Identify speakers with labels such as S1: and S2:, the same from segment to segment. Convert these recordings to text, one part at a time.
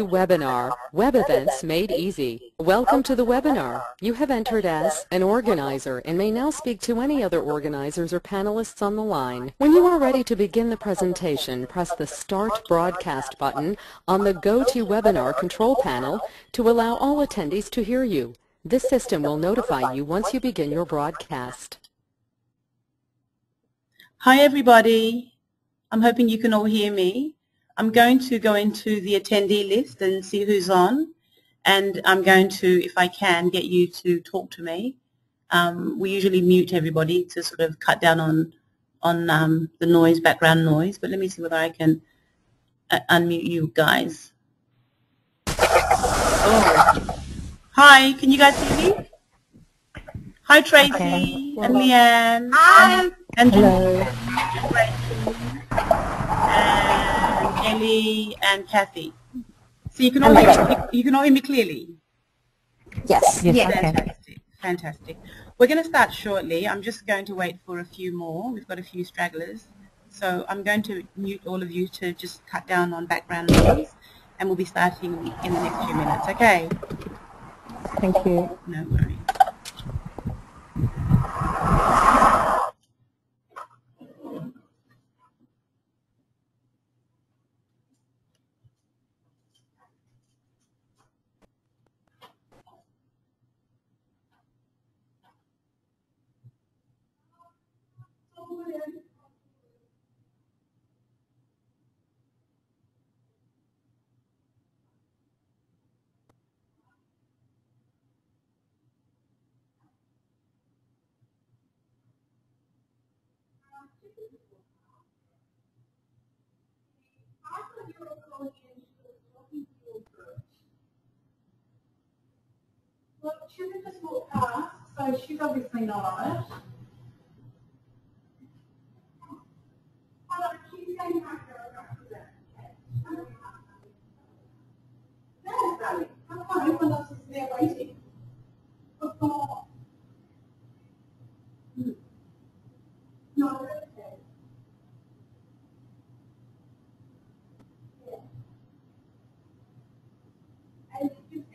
S1: GoToWebinar, Web Events Made Easy. Welcome to the webinar. You have entered as an organizer and may now speak to any other organizers or panelists on the line. When you are ready to begin the presentation, press the Start Broadcast button on the GoToWebinar control panel to allow all attendees to hear you. This system will notify you once you begin your broadcast.
S2: Hi everybody, I'm hoping you can all hear me. I'm going to go into the attendee list and see who's on, and I'm going to, if I can, get you to talk to me. We usually mute everybody to sort of cut down on the noise, background noise, but let me see whether I can unmute you guys. Oh. Hi, can you guys hear me? Hi Tracy and Leanne. Hi. And hello. And Ellie and Kathy. So you can all hear me clearly?
S3: Yes. Yes.
S2: Fantastic. Fantastic. We're going to start shortly. I'm just going to wait for a few more. We've got a few stragglers. So I'm going to mute all of you to just cut down on background noise, and we'll be starting in the next few minutes. Okay?
S3: Thank you.
S2: No worries.
S4: Well, she would just walk past, so she's obviously not on it. She's going back there. No, Sally. How come everyone else is there waiting? Oh, no, okay. Yeah. And just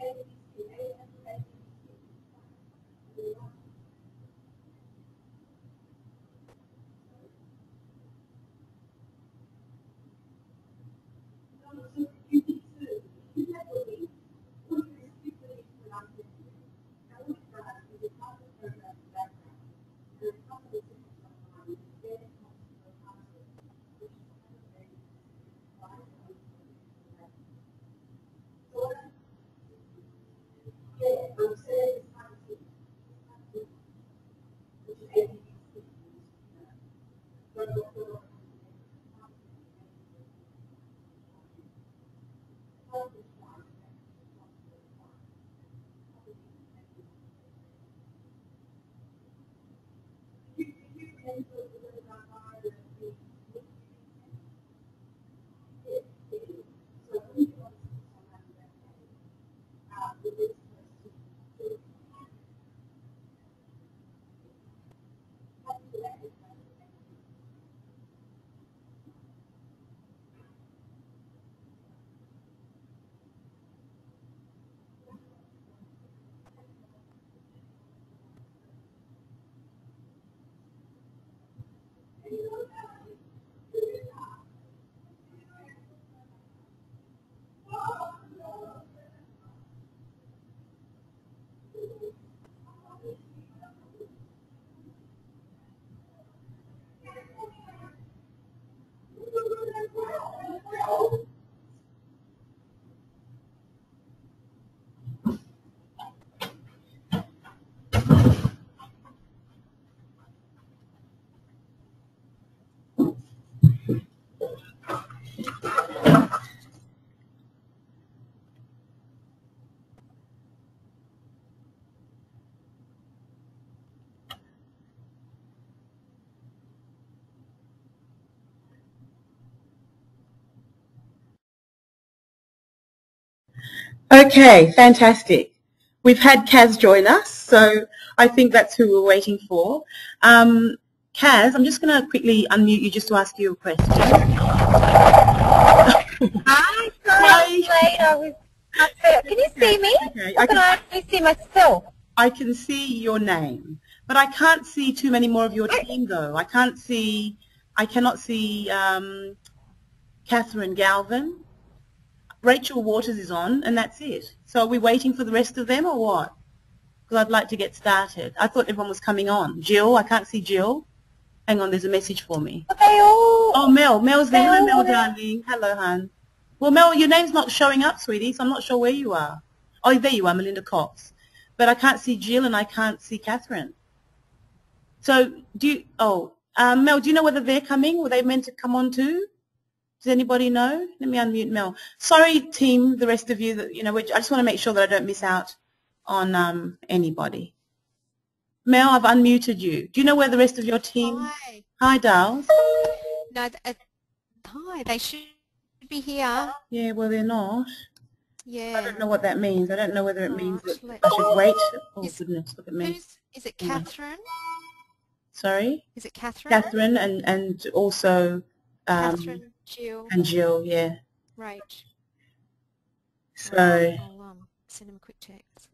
S2: Okay, fantastic. We've had Kaz join us, so I think that's who we're waiting for. Kaz, I'm just going to quickly unmute you just to ask you a question.
S5: Hi, sorry I was late. I was upset. Can you see me?
S2: Okay,
S5: Or can I actually see myself?
S2: I can see your name, but I can't see too many more of your team though. I cannot see Catherine Galvin. Rachel Waters is on, and that's it. So are we waiting for the rest of them or what? Because I'd like to get started. I thought everyone was coming on. Jill, I can't see Jill. Hang on, there's a message for me.
S5: Are they all?
S2: Oh, Mel. Mel's there. Hello, Mel,
S5: there.
S2: darling. Hello, hon. Well, Mel, your name's not showing up, sweetie, so I'm not sure where you are. Oh, there you are, Melinda Cox. But I can't see Jill and I can't see Catherine. So Mel, do you know whether they're coming? Were they meant to come on too? Does anybody know? Let me unmute Mel. Sorry, team, the rest of you, that I just want to make sure that I don't miss out on anybody. Mel, I've unmuted you. Do you know where the rest of your team?
S6: Hi.
S2: Hi, Dals.
S6: No, hi, they should be here.
S2: Yeah, well, they're not.
S6: Yeah.
S2: I don't know what that means. I don't know whether it means that
S6: Actually,
S2: I should wait. Oh, goodness, look at me.
S6: Is it Catherine?
S2: Sorry?
S6: Is it Catherine?
S2: Catherine and also
S6: Catherine, Jill.
S2: and Jill, yeah.
S6: Right.
S2: So
S6: I'll send him a quick text.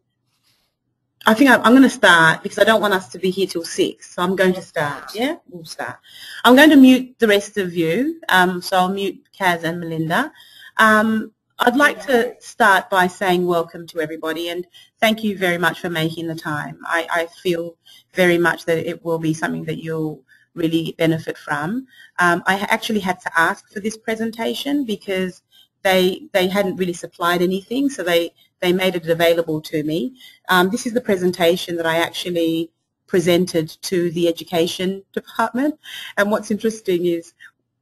S2: I think I'm going to start because I don't want us to be here till 6. So I'm going to start. Yeah, we'll start. I'm going to mute the rest of you. So I'll mute Kaz and Melinda. I'd like to start by saying welcome to everybody and thank you very much for making the time. I feel very much that it will be something that you'll really benefit from. I actually had to ask for this presentation because they hadn't really supplied anything, so they made it available to me. This is the presentation that I actually presented to the education department, and what's interesting is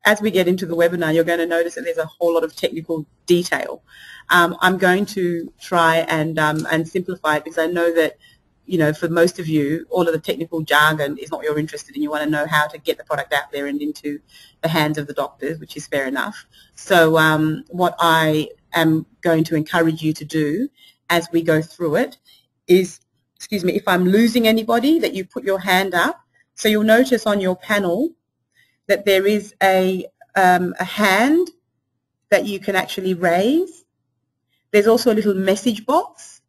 S2: as we get into the webinar, you're going to notice that there's a whole lot of technical detail. I'm going to try and simplify it because I know that, for most of you, all of the technical jargon is not what you're interested in. You want to know how to get the product out there and into the hands of the doctors, which is fair enough. So what I am going to encourage you to do as we go through it is, if I'm losing anybody, that you put your hand up. So you'll notice on your panel that there is a hand that you can actually raise. There's also a little message box,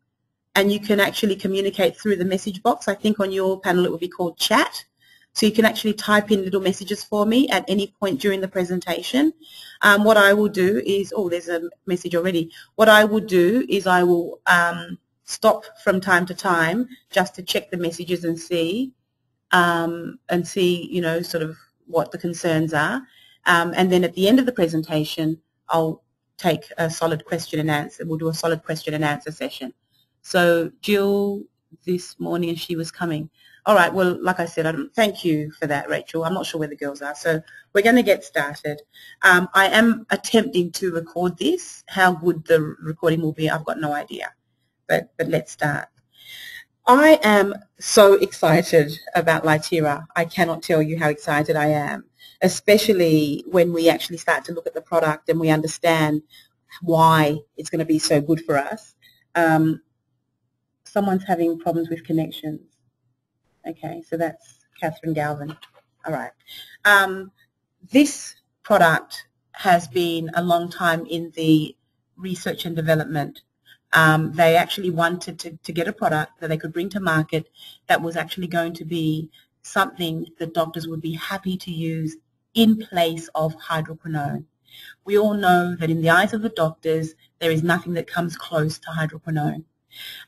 S2: and you can actually communicate through the message box. I think on your panel it would be called chat. So you can actually type in little messages for me at any point during the presentation. What I will do is, there's a message already. What I will do is I will stop from time to time just to check the messages and see, sort of what the concerns are. And then at the end of the presentation, I'll take a solid question and answer. We'll do a solid question and answer session. So Jill, this morning, she was coming. All right, well, like I said, thank you for that, Rachel. I'm not sure where the girls are. So we're going to get started. I am attempting to record this. How good the recording will be, I've got no idea. But let's start. I am so excited about Lytera. I cannot tell you how excited I am, especially when we actually start to look at the product and we understand why it's going to be so good for us. Someone's having problems with connections. Okay, so that's Catherine Galvin. All right. This product has been a long time in the research and development. They actually wanted to get a product that they could bring to market that was actually going to be something that doctors would be happy to use in place of hydroquinone. We all know that in the eyes of the doctors, there is nothing that comes close to hydroquinone.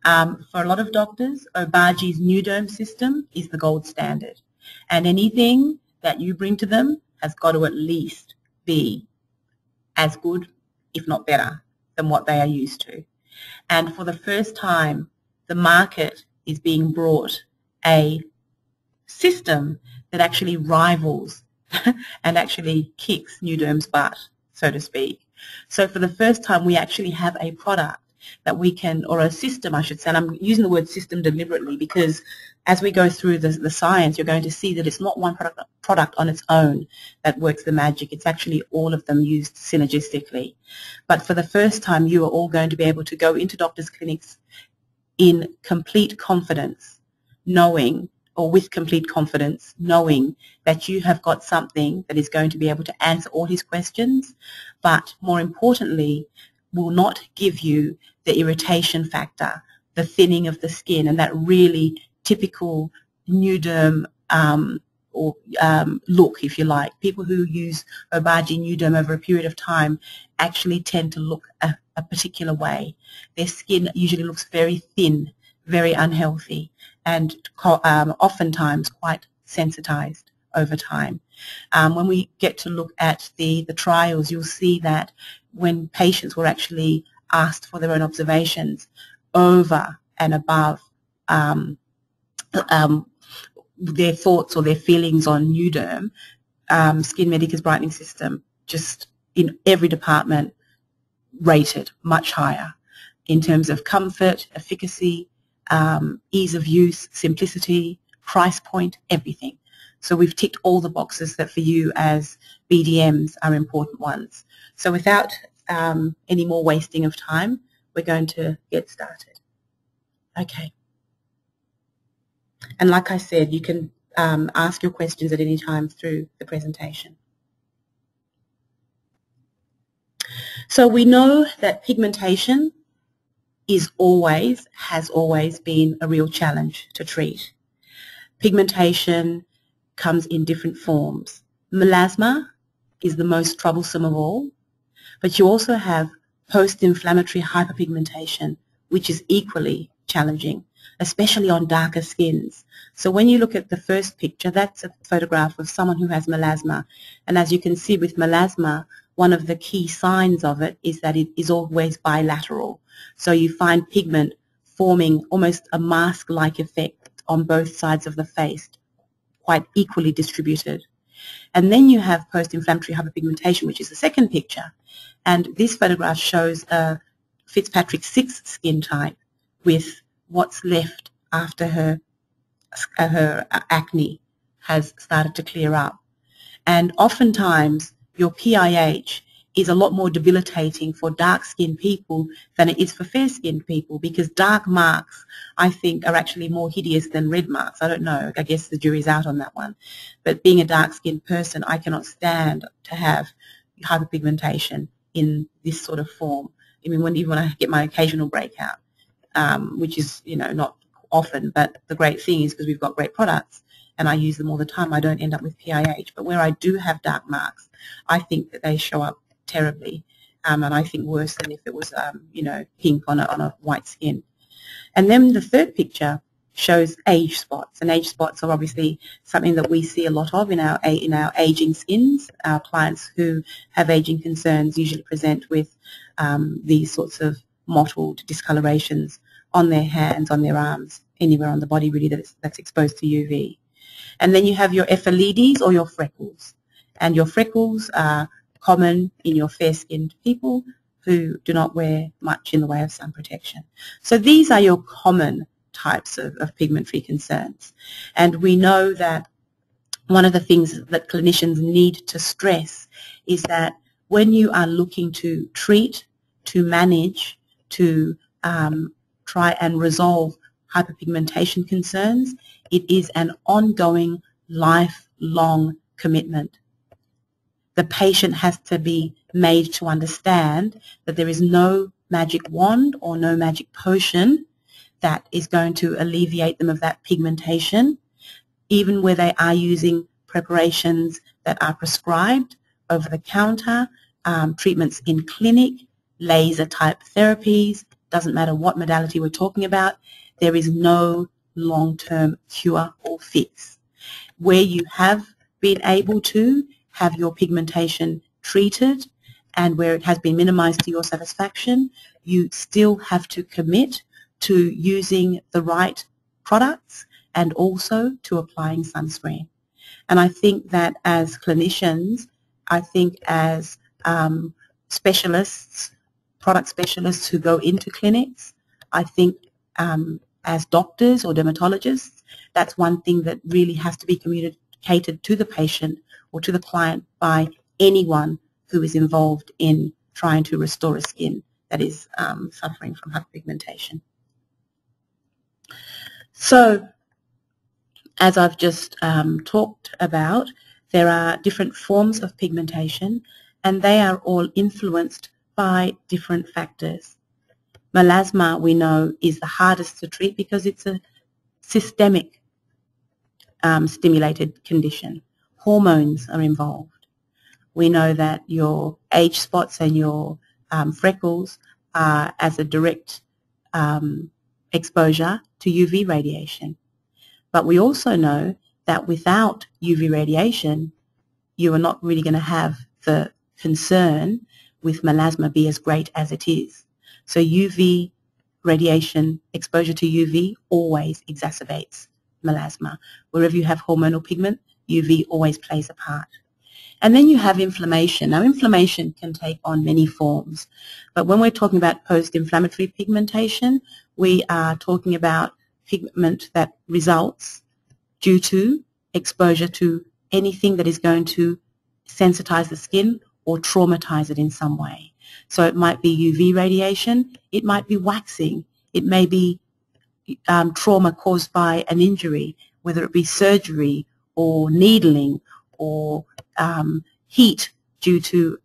S2: For a lot of doctors, Obagi Nuderm system is the gold standard. And anything that you bring to them has got to at least be as good, if not better, than what they are used to. And for the first time, the market is being brought a system that actually rivals and actually kicks Nuderm's butt, so to speak. So for the first time, we actually have a product that we can, or a system, I should say, and I'm using the word system deliberately because as we go through the science, you're going to see that it's not one product on its own that works the magic. It's actually all of them used synergistically. But for the first time, you are all going to be able to go into doctors' clinics in complete confidence, knowing or with complete confidence, knowing that you have got something that is going to be able to answer all his questions, but more importantly, will not give you the irritation factor, the thinning of the skin, and that really typical new derm look, if you like. People who use Obagi new derm over a period of time actually tend to look a particular way. Their skin usually looks very thin, very unhealthy, and oftentimes quite sensitized over time. When we get to look at the trials, you'll see that when patients were actually asked for their own observations over and above their thoughts or their feelings on new derm, Skin Medica's brightening system just in every department rated much higher in terms of comfort, efficacy, ease of use, simplicity, price point, everything. So we've ticked all the boxes that for you as BDMs are important ones. So without any more wasting of time, we're going to get started. Okay. And like I said, you can ask your questions at any time through the presentation. So we know that pigmentation has always been a real challenge to treat. Pigmentation comes in different forms. Melasma is the most troublesome of all, but you also have post-inflammatory hyperpigmentation, which is equally challenging, especially on darker skins. So when you look at the first picture, that's a photograph of someone who has melasma. And as you can see with melasma, one of the key signs of it is that it is always bilateral. So you find pigment forming almost a mask-like effect on both sides of the face, quite equally distributed. And then you have post-inflammatory hyperpigmentation, which is the second picture. And this photograph shows a Fitzpatrick 6 skin type with what's left after her acne has started to clear up. And oftentimes your PIH is a lot more debilitating for dark-skinned people than it is for fair-skinned people, because dark marks, I think, are actually more hideous than red marks. I don't know. I guess the jury's out on that one. But being a dark-skinned person, I cannot stand to have hyperpigmentation in this sort of form. I mean, even when I get my occasional breakout, which is, not often, but the great thing is because we've got great products and I use them all the time, I don't end up with PIH. But where I do have dark marks, I think that they show up terribly, and I think worse than if it was, pink on a white skin. And then the third picture shows age spots, and age spots are obviously something that we see a lot of in our aging skins. Our clients who have aging concerns usually present with these sorts of mottled discolorations on their hands, on their arms, anywhere on the body really that's exposed to UV. And then you have your ephelides or your freckles, and your freckles are common in your fair-skinned people who do not wear much in the way of sun protection. So these are your common types of pigment-free concerns. And we know that one of the things that clinicians need to stress is that when you are looking to treat, to manage, to try and resolve hyperpigmentation concerns, it is an ongoing, lifelong commitment. The patient has to be made to understand that there is no magic wand or no magic potion that is going to alleviate them of that pigmentation, even where they are using preparations that are prescribed over the counter, treatments in clinic, laser type therapies, doesn't matter what modality we're talking about, there is no long-term cure or fix. Where you have been able to have your pigmentation treated and where it has been minimized to your satisfaction, you still have to commit to using the right products and also to applying sunscreen. And I think that as clinicians, I think as specialists, product specialists who go into clinics, I think as doctors or dermatologists, that's one thing that really has to be communicated to the patient or to the client by anyone who is involved in trying to restore a skin that is suffering from hyperpigmentation. So as I've just talked about, there are different forms of pigmentation, and they are all influenced by different factors. Melasma, we know, is the hardest to treat because it's a systemic stimulated condition. Hormones are involved. We know that your age spots and your freckles are as a direct exposure to UV radiation. But we also know that without UV radiation, you are not really going to have the concern with melasma be as great as it is. So UV radiation, exposure to UV always exacerbates melasma. Wherever you have hormonal pigment, UV always plays a part. And then you have inflammation. Now, inflammation can take on many forms, but when we're talking about post-inflammatory pigmentation, we are talking about pigment that results due to exposure to anything that is going to sensitize the skin or traumatize it in some way. So it might be UV radiation, it might be waxing, it may be trauma caused by an injury, whether it be surgery or needling or heat due to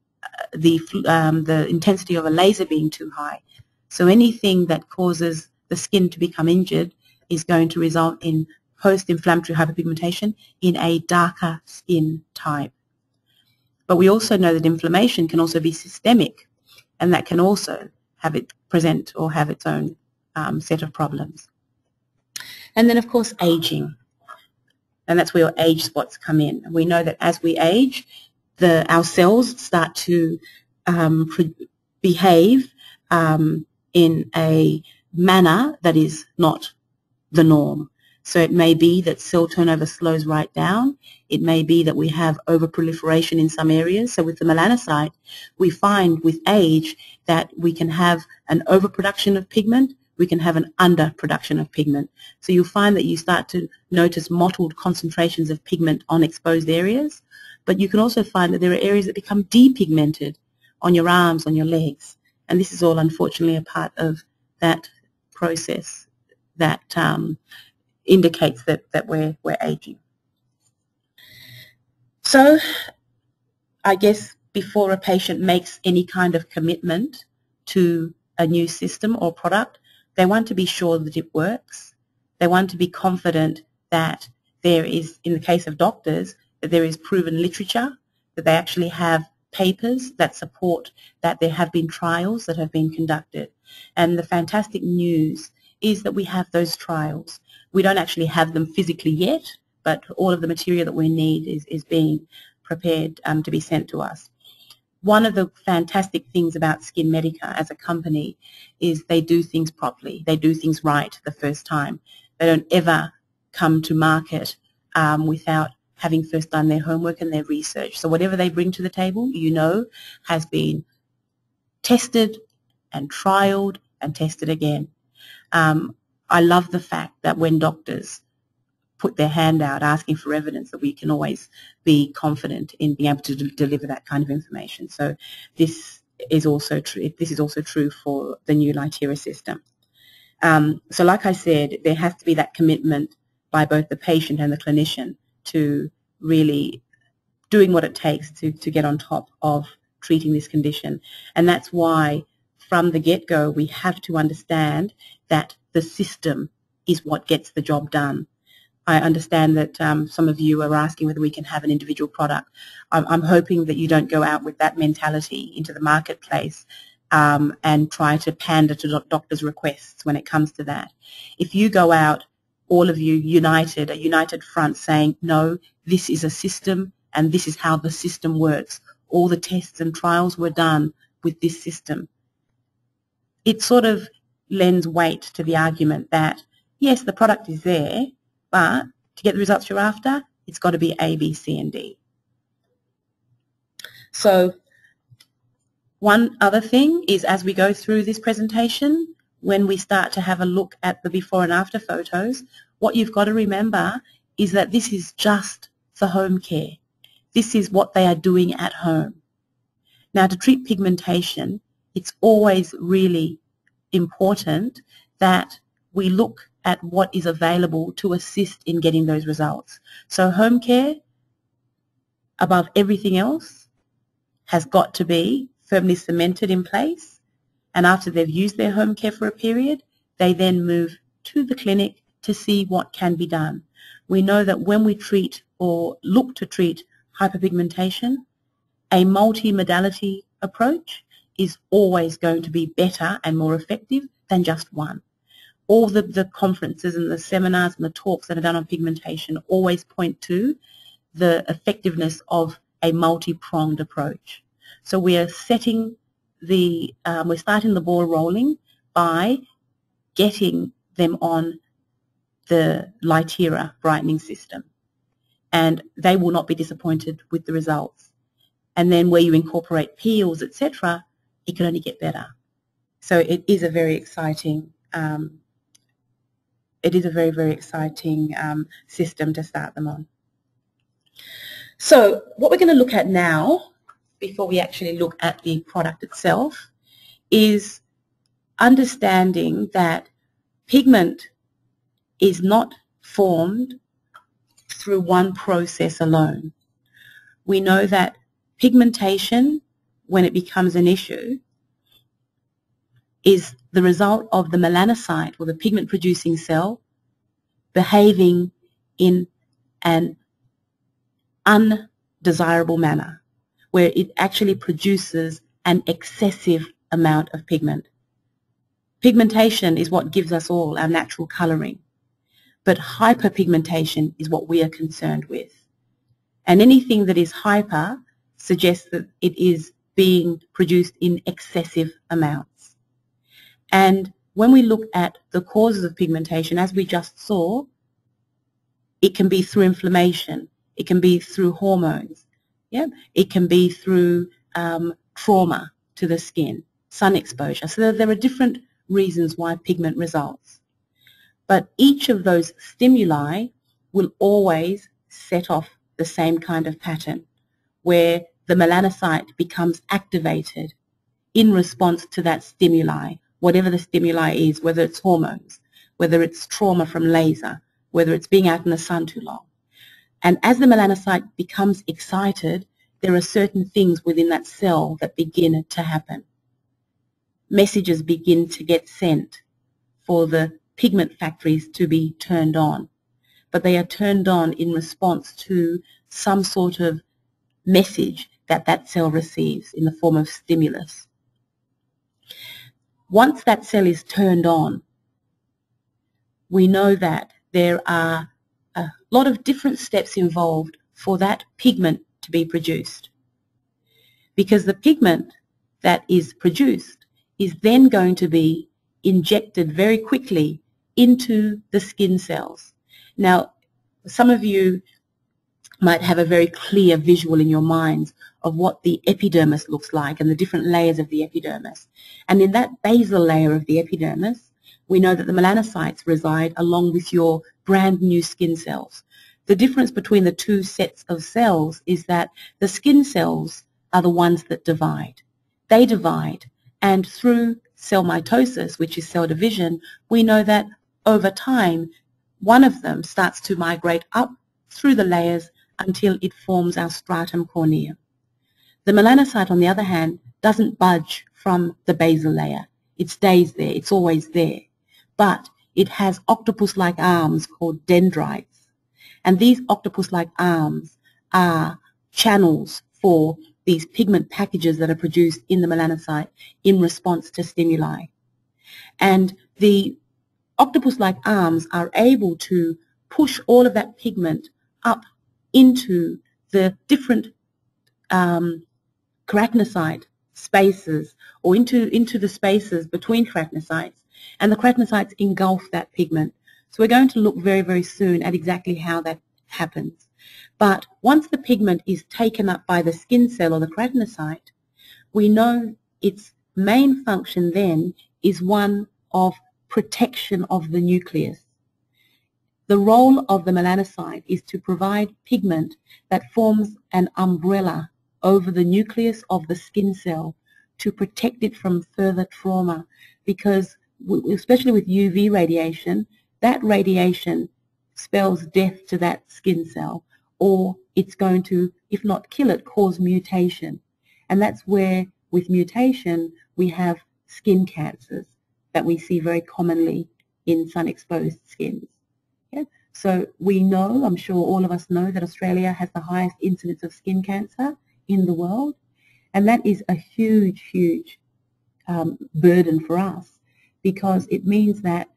S2: the intensity of a laser being too high. So anything that causes the skin to become injured is going to result in post-inflammatory hyperpigmentation in a darker skin type. But we also know that inflammation can also be systemic, and that can also have it present or have its own set of problems. And then, of course, aging. And that's where your age spots come in. We know that as we age, our cells start to behave in a manner that is not the norm. So it may be that cell turnover slows right down. It may be that we have overproliferation in some areas. So with the melanocyte, we find with age that we can have an overproduction of pigment, we can have an underproduction of pigment. So you'll find that you start to notice mottled concentrations of pigment on exposed areas, but you can also find that there are areas that become depigmented on your arms, on your legs. And this is all unfortunately a part of that process that indicates that we're aging. So I guess before a patient makes any kind of commitment to a new system or product, they want to be sure that it works. They want to be confident that there is, in the case of doctors, that there is proven literature, that they actually have papers that support that there have been trials that have been conducted. And the fantastic news is that we have those trials. We don't actually have them physically yet, but all of the material that we need is being prepared to be sent to us. One of the fantastic things about Skin Medica as a company is they do things properly. They do things right the first time. They don't ever come to market without having first done their homework and their research. So whatever they bring to the table, you know, has been tested and trialed and tested again. I love the fact that when doctors put their hand out asking for evidence, that we can always be confident in being able to deliver that kind of information. So this is also true. This is also true for the new Lytera system. So like I said, there has to be that commitment by both the patient and the clinician to really doing what it takes to get on top of treating this condition. And that's why from the get-go we have to understand that the system is what gets the job done. I understand that some of you are asking whether we can have an individual product. I'm hoping that you don't go out with that mentality into the marketplace and try to pander to doctors' requests when it comes to that. If you go out, all of you united, a united front saying, no, this is a system and this is how the system works. All the tests and trials were done with this system. It sort of lends weight to the argument that, yes, the product is there, but to get the results you're after, it's got to be A, B, C, and D. So one other thing is, as we go through this presentation, when we start to have a look at the before and after photos, what you've got to remember is that this is just for home care. This is what they are doing at home. Now, to treat pigmentation, it's always really important that we look at what is available to assist in getting those results. So home care, above everything else, has got to be firmly cemented in place, and after they've used their home care for a period, they then move to the clinic to see what can be done. We know that when we treat or look to treat hyperpigmentation, a multi-modality approach is always going to be better and more effective than just one. All the conferences and the seminars and the talks that are done on pigmentation always point to the effectiveness of a multi-pronged approach. So we are setting we're starting the ball rolling by getting them on the Lytera brightening system, and they will not be disappointed with the results. And then where you incorporate peels, etc., it can only get better. So it is a very exciting very exciting system to start them on. So what we're going to look at now, before we actually look at the product itself, is understanding that pigment is not formed through one process alone. We know that pigmentation, when it becomes an issue, is the result of the melanocyte, or the pigment-producing cell, behaving in an undesirable manner, where it actually produces an excessive amount of pigment. Pigmentation is what gives us all our natural colouring, but hyperpigmentation is what we are concerned with. And anything that is hyper suggests that it is being produced in excessive amounts. And when we look at the causes of pigmentation, as we just saw, it can be through inflammation, it can be through hormones, it can be through trauma to the skin, sun exposure. So there are different reasons why pigment results. But each of those stimuli will always set off the same kind of pattern, where the melanocyte becomes activated in response to that stimuli, whatever the stimuli is, whether it's hormones, whether it's trauma from laser, whether it's being out in the sun too long. And as the melanocyte becomes excited, there are certain things within that cell that begin to happen. Messages begin to get sent for the pigment factories to be turned on, but they are turned on in response to some sort of message that that cell receives in the form of stimulus. Once that cell is turned on, we know that there are a lot of different steps involved for that pigment to be produced, because the pigment that is produced is then going to be injected very quickly into the skin cells. Now, some of you might have a very clear visual in your minds of what the epidermis looks like and the different layers of the epidermis. And in that basal layer of the epidermis, we know that the melanocytes reside along with your brand new skin cells. The difference between the two sets of cells is that the skin cells are the ones that divide. They divide, and through cell mitosis, which is cell division, we know that over time, one of them starts to migrate up through the layers until it forms our stratum corneum. The melanocyte, on the other hand, doesn't budge from the basal layer. It stays there. It's always there. But it has octopus-like arms called dendrites. And these octopus-like arms are channels for these pigment packages that are produced in the melanocyte in response to stimuli. And the octopus-like arms are able to push all of that pigment up into the different keratinocyte spaces, or into the spaces between keratinocytes, and the keratinocytes engulf that pigment. So we're going to look very, very soon at exactly how that happens. But once the pigment is taken up by the skin cell or the keratinocyte, we know its main function then is one of protection of the nucleus. The role of the melanocyte is to provide pigment that forms an umbrella over the nucleus of the skin cell to protect it from further trauma, because especially with UV radiation, that radiation spells death to that skin cell, or it's going to, if not kill it, cause mutation. And that's where, with mutation, we have skin cancers that we see very commonly in sun-exposed skins. Yeah? So we know, I'm sure all of us know, that Australia has the highest incidence of skin cancer in the world, and that is a huge, huge burden for us, because it means that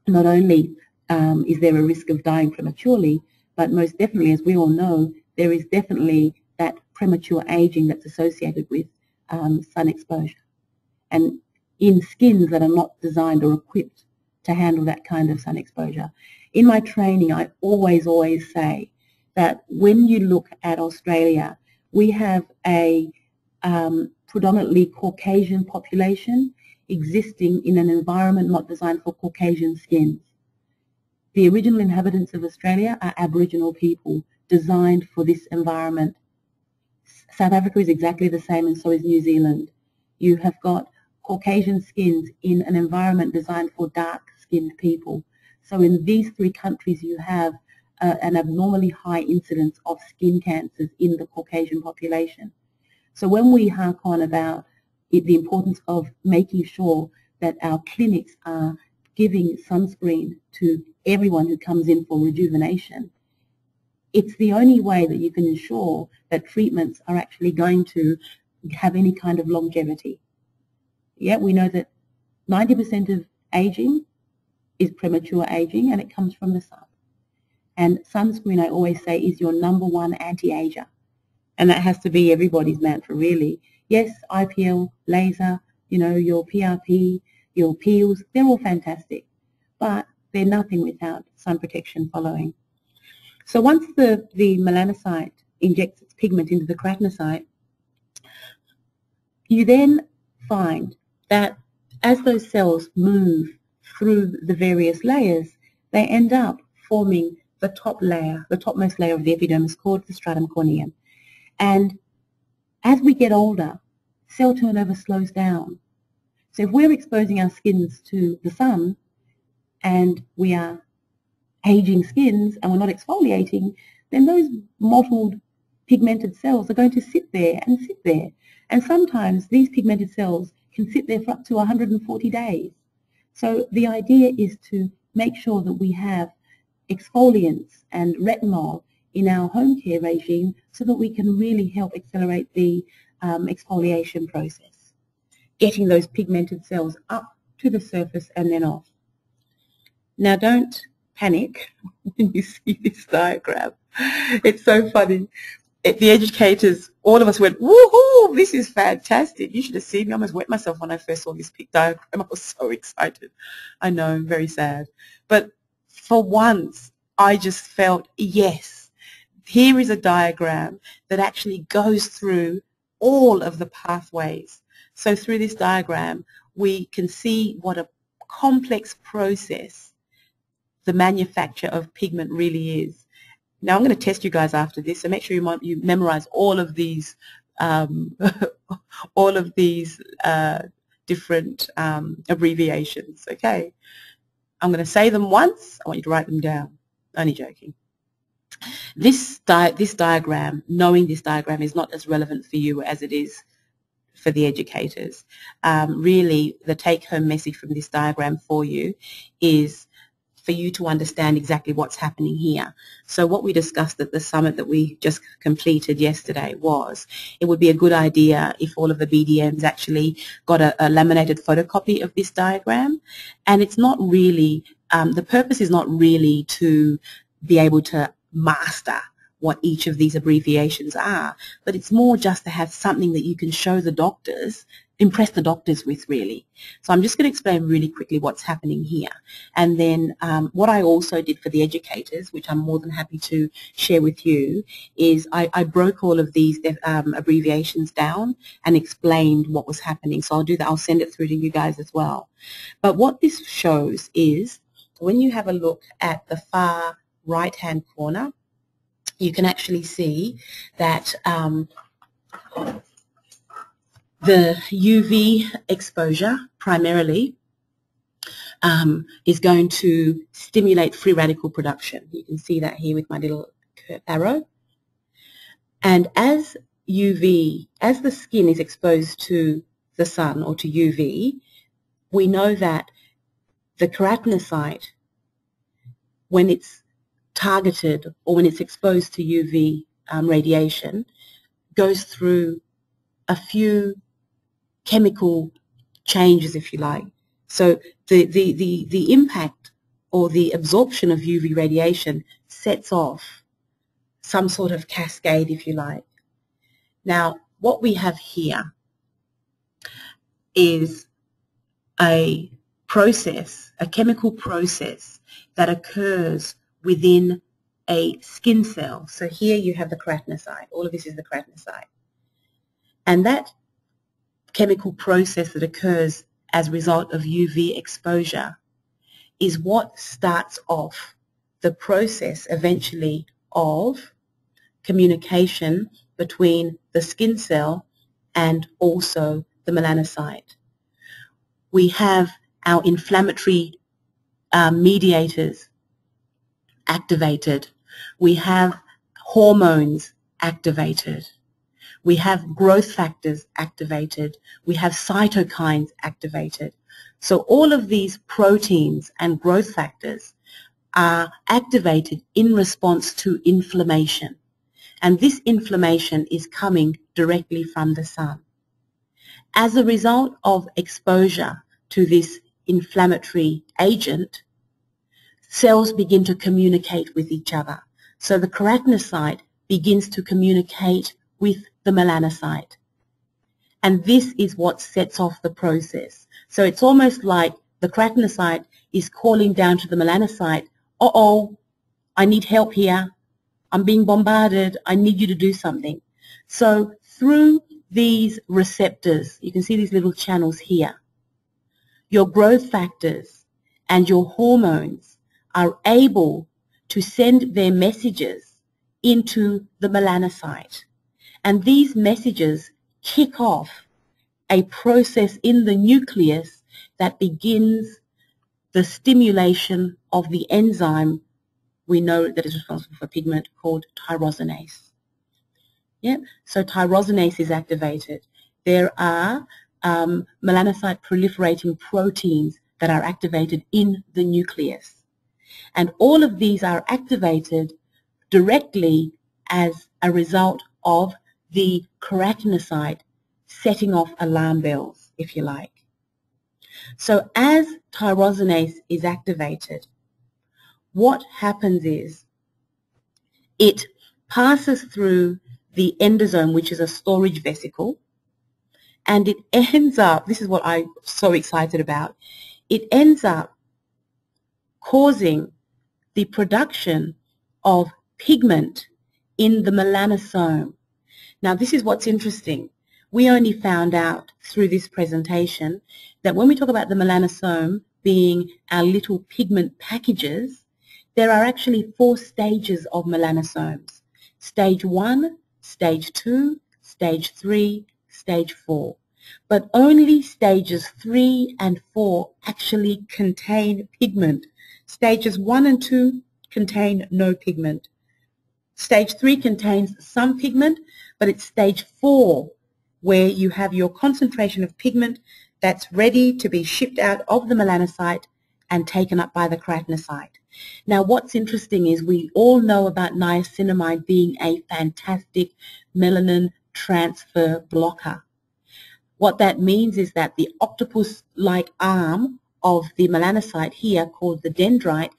S2: not only is there a risk of dying prematurely, but most definitely, as we all know, there is definitely that premature aging that's associated with sun exposure, and in skins that are not designed or equipped to handle that kind of sun exposure. In my training, I always say that when you look at Australia, we have a predominantly Caucasian population existing in an environment not designed for Caucasian skins. The original inhabitants of Australia are Aboriginal people designed for this environment. South Africa is exactly the same, and so is New Zealand. You have got Caucasian skins in an environment designed for dark-skinned people. So in these three countries, you have an abnormally high incidence of skin cancers in the Caucasian population. So when we hark on about the importance of making sure that our clinics are giving sunscreen to everyone who comes in for rejuvenation, it's the only way that you can ensure that treatments are actually going to have any kind of longevity. Yeah, we know that 90% of aging is premature aging, and it comes from the sun. And sunscreen, I always say, is your #1 anti-ager. And that has to be everybody's mantra, really. Yes, IPL, laser, you know, your PRP, your peels, they're all fantastic. But they're nothing without sun protection following. So once the melanocyte injects its pigment into the keratinocyte, you then find that as those cells move through the various layers, they end up forming the top layer, the topmost layer of the epidermis, called the stratum corneum. And as we get older, cell turnover slows down. So if we're exposing our skins to the sun and we are aging skins and we're not exfoliating, then those mottled pigmented cells are going to sit there and sit there. And sometimes these pigmented cells can sit there for up to 140 days. So the idea is to make sure that we have exfoliants and retinol in our home care regime so that we can really help accelerate the exfoliation process, getting those pigmented cells up to the surface and then off. Now don't panic when you see this diagram. It's so funny. The educators, all of us went, woohoo, this is fantastic. You should have seen me. I almost wet myself when I first saw this diagram. I was so excited. I know, I'm very sad. But for once, I just felt, yes, here is a diagram that actually goes through all of the pathways. So through this diagram, we can see what a complex process the manufacture of pigment really is. Now I'm going to test you guys after this, so make sure you memorize all of these different abbreviations. Okay, I'm going to say them once. I want you to write them down. Only joking. This diagram, knowing this diagram, is not as relevant for you as it is for the educators. Really, the take-home message from this diagram for you is for you to understand exactly what's happening here. So what we discussed at the summit that we just completed yesterday was it would be a good idea if all of the BDMs actually got a laminated photocopy of this diagram. And it's not really, the purpose is not really to be able to master what each of these abbreviations are, but it's more just to have something that you can show the doctors, impress the doctors with, really. So I'm just going to explain really quickly what's happening here. And then what I also did for the educators, which I'm more than happy to share with you, is I broke all of these abbreviations down and explained what was happening. So I'll do that. I'll send it through to you guys as well. But what this shows is when you have a look at the far right-hand corner, you can actually see that the UV exposure primarily is going to stimulate free radical production. You can see that here with my little curved arrow. And as the skin is exposed to the sun or to UV, we know that the keratinocyte, when it's targeted or when it's exposed to UV radiation, goes through a few chemical changes, if you like. So the impact or the absorption of UV radiation sets off some sort of cascade, if you like. Now, what we have here is a process, a chemical process that occurs within a skin cell. So here you have the keratinocyte. All of this is the keratinocyte. And that chemical process that occurs as a result of UV exposure is what starts off the process eventually of communication between the skin cell and also the melanocyte. We have our inflammatory mediators activated. We have hormones activated. We have growth factors activated. We have cytokines activated. So all of these proteins and growth factors are activated in response to inflammation. And this inflammation is coming directly from the sun. As a result of exposure to this inflammatory agent, cells begin to communicate with each other. So the keratinocyte begins to communicate with the melanocyte. And this is what sets off the process. So it's almost like the keratinocyte is calling down to the melanocyte, uh-oh, I need help here. I'm being bombarded. I need you to do something. So through these receptors, you can see these little channels here, your growth factors and your hormones are able to send their messages into the melanocyte. And these messages kick off a process in the nucleus that begins the stimulation of the enzyme we know that is responsible for pigment called tyrosinase. Yeah? So tyrosinase is activated. There are melanocyte proliferating proteins that are activated in the nucleus. And all of these are activated directly as a result of the keratinocyte setting off alarm bells, if you like. So as tyrosinase is activated, what happens is it passes through the endosome, which is a storage vesicle, and it ends up, this is what I'm so excited about, it ends up causing the production of pigment in the melanosome. Now this is what's interesting. We only found out through this presentation that when we talk about the melanosome being our little pigment packages, there are actually 4 stages of melanosomes. Stage 1, Stage 2, Stage 3, Stage 4. But only stages 3 and 4 actually contain pigment. Stages 1 and 2 contain no pigment. Stage 3 contains some pigment, but it's stage 4 where you have your concentration of pigment that's ready to be shipped out of the melanocyte and taken up by the keratinocyte. Now what's interesting is we all know about niacinamide being a fantastic melanin transfer blocker. What that means is that the octopus-like arm of the melanocyte here, called the dendrite,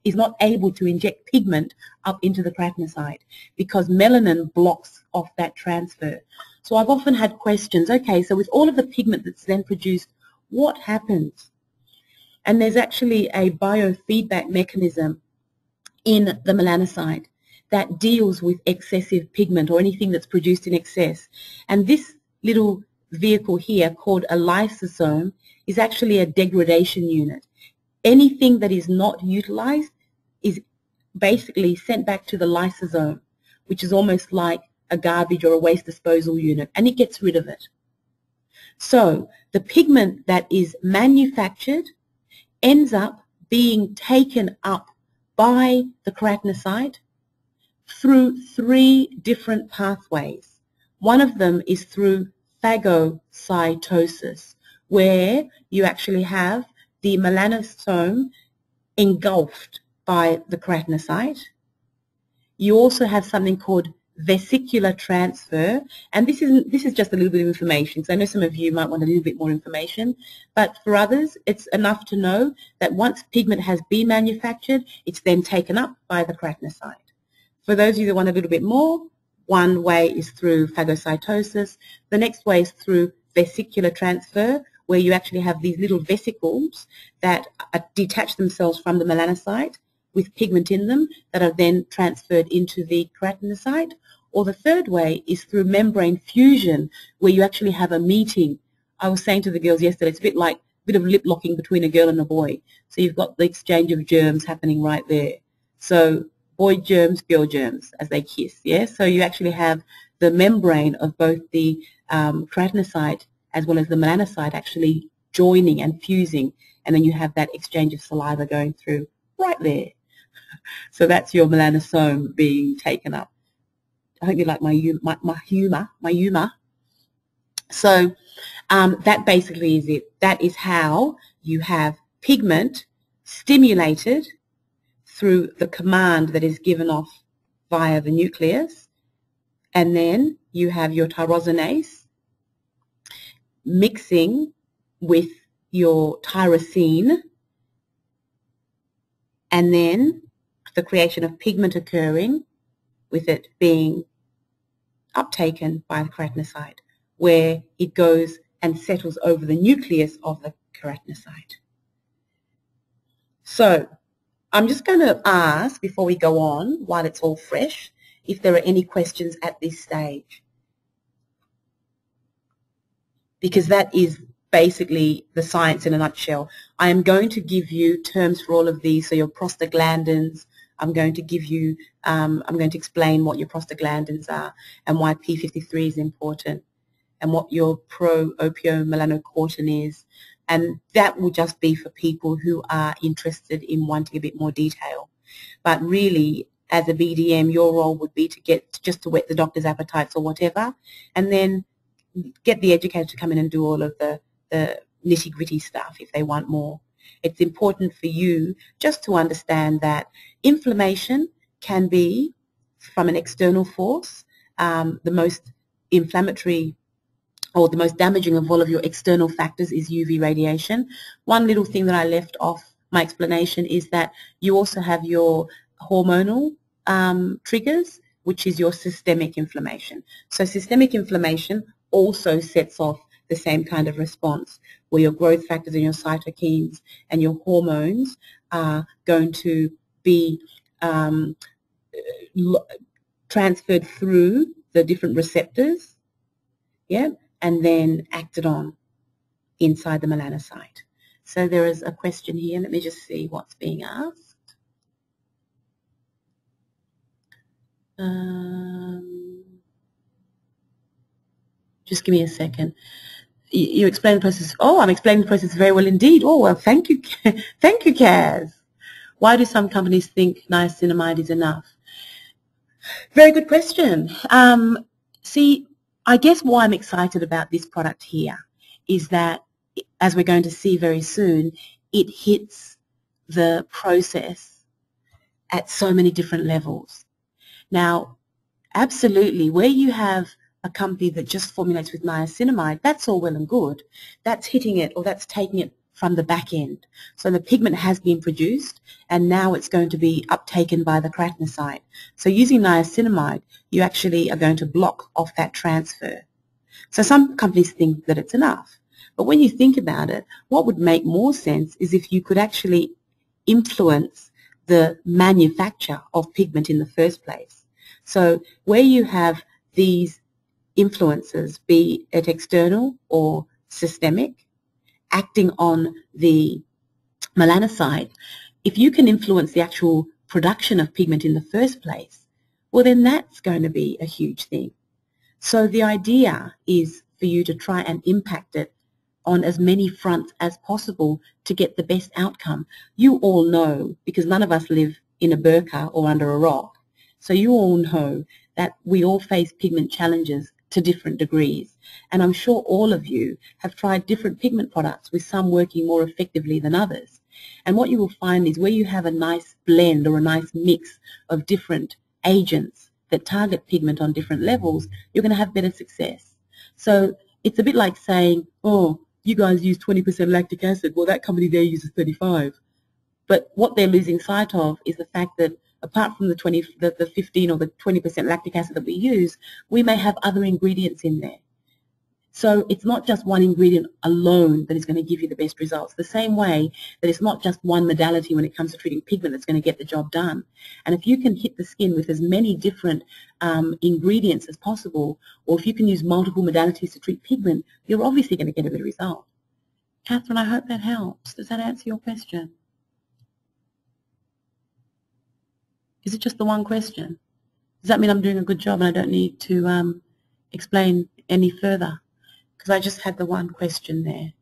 S2: is not able to inject pigment up into the keratinocyte because melanin blocks off that transfer. So I've often had questions, okay, so with all of the pigment that's then produced, what happens? And there's actually a biofeedback mechanism in the melanocyte that deals with excessive pigment or anything that's produced in excess. And this little vehicle here, called a lysosome, is actually a degradation unit. Anything that is not utilized is basically sent back to the lysosome, which is almost like a garbage or a waste disposal unit, and it gets rid of it. So the pigment that is manufactured ends up being taken up by the keratinocyte through 3 different pathways. One of them is through phagocytosis, where you actually have the melanosome engulfed by the keratinocyte. You also have something called vesicular transfer, and this is just a little bit of information, because I know some of you might want a little bit more information, but for others it's enough to know that once pigment has been manufactured, it's then taken up by the keratinocyte. For those of you that want a little bit more, one way is through phagocytosis, the next way is through vesicular transfer, where you actually have these little vesicles that detach themselves from the melanocyte with pigment in them that are then transferred into the keratinocyte. Or the third way is through membrane fusion, where you actually have a meeting. I was saying to the girls yesterday, it's a bit like a bit of lip locking between a girl and a boy. So you've got the exchange of germs happening right there. So boy germs, girl germs as they kiss, yeah? So you actually have the membrane of both the keratinocyte as well as the melanocyte actually joining and fusing, and then you have that exchange of saliva going through right there. So that's your melanosome being taken up. I hope you like my humour. So that basically is it. That is how you have pigment stimulated through the command that is given off via the nucleus, and then you have your tyrosinase mixing with your tyrosine, and then the creation of pigment occurring with it being uptaken by the keratinocyte, where it goes and settles over the nucleus of the keratinocyte. So I'm just going to ask, before we go on, while it's all fresh, if there are any questions at this stage, because that is basically the science in a nutshell. I am going to give you terms for all of these, so your prostaglandins, I'm going to give you, I'm going to explain what your prostaglandins are and why P53 is important and what your pro-opiomelanocortin is. And that will just be for people who are interested in wanting a bit more detail. But really, as a BDM, your role would be to get just to whet the doctor's appetites or whatever, and then get the educator to come in and do all of the nitty-gritty stuff if they want more. It's important for you just to understand that inflammation can be from an external force. The most inflammatory or the most damaging of all of your external factors is UV radiation. One little thing that I left off my explanation is that you also have your hormonal triggers, which is your systemic inflammation. So systemic inflammation also sets off the same kind of response, where your growth factors and your cytokines and your hormones are going to be transferred through the different receptors, yeah, and then acted on inside the melanocyte. So there is a question here. Let me just see what's being asked. Just give me a second. You explain the process. Oh, I'm explaining the process very well indeed. Oh, well, thank you. Thank you, Kaz. Why do some companies think niacinamide is enough? Very good question. See, I guess why I'm excited about this product here is that, as we're going to see very soon, it hits the process at so many different levels. Now, absolutely, where you have a company that just formulates with niacinamide, that's all well and good. That's hitting it, or that's taking it from the back end. So the pigment has been produced, and now it's going to be uptaken by the keratinocyte. So using niacinamide, you actually are going to block off that transfer. So some companies think that it's enough. But when you think about it, what would make more sense is if you could actually influence the manufacture of pigment in the first place. So where you have these influences, be it external or systemic, acting on the melanocyte, if you can influence the actual production of pigment in the first place, well, then that's going to be a huge thing. So the idea is for you to try and impact it on as many fronts as possible to get the best outcome. You all know, because none of us live in a burqa or under a rock, so you all know that we all face pigment challenges to different degrees. And I'm sure all of you have tried different pigment products, with some working more effectively than others. And what you will find is where you have a nice blend or a nice mix of different agents that target pigment on different levels, you're going to have better success. So it's a bit like saying, oh, you guys use 20% lactic acid. Well, that company there uses 35. But what they're losing sight of is the fact that apart from the 15 or the 20% lactic acid that we use, we may have other ingredients in there. So it's not just one ingredient alone that is going to give you the best results. The same way that it's not just one modality when it comes to treating pigment that's going to get the job done. And if you can hit the skin with as many different ingredients as possible, or if you can use multiple modalities to treat pigment, you're obviously going to get a better result. Catherine, I hope that helps. Does that answer your question? Is it just the one question? Does that mean I'm doing a good job and I don't need to explain any further? Because I just had the one question there.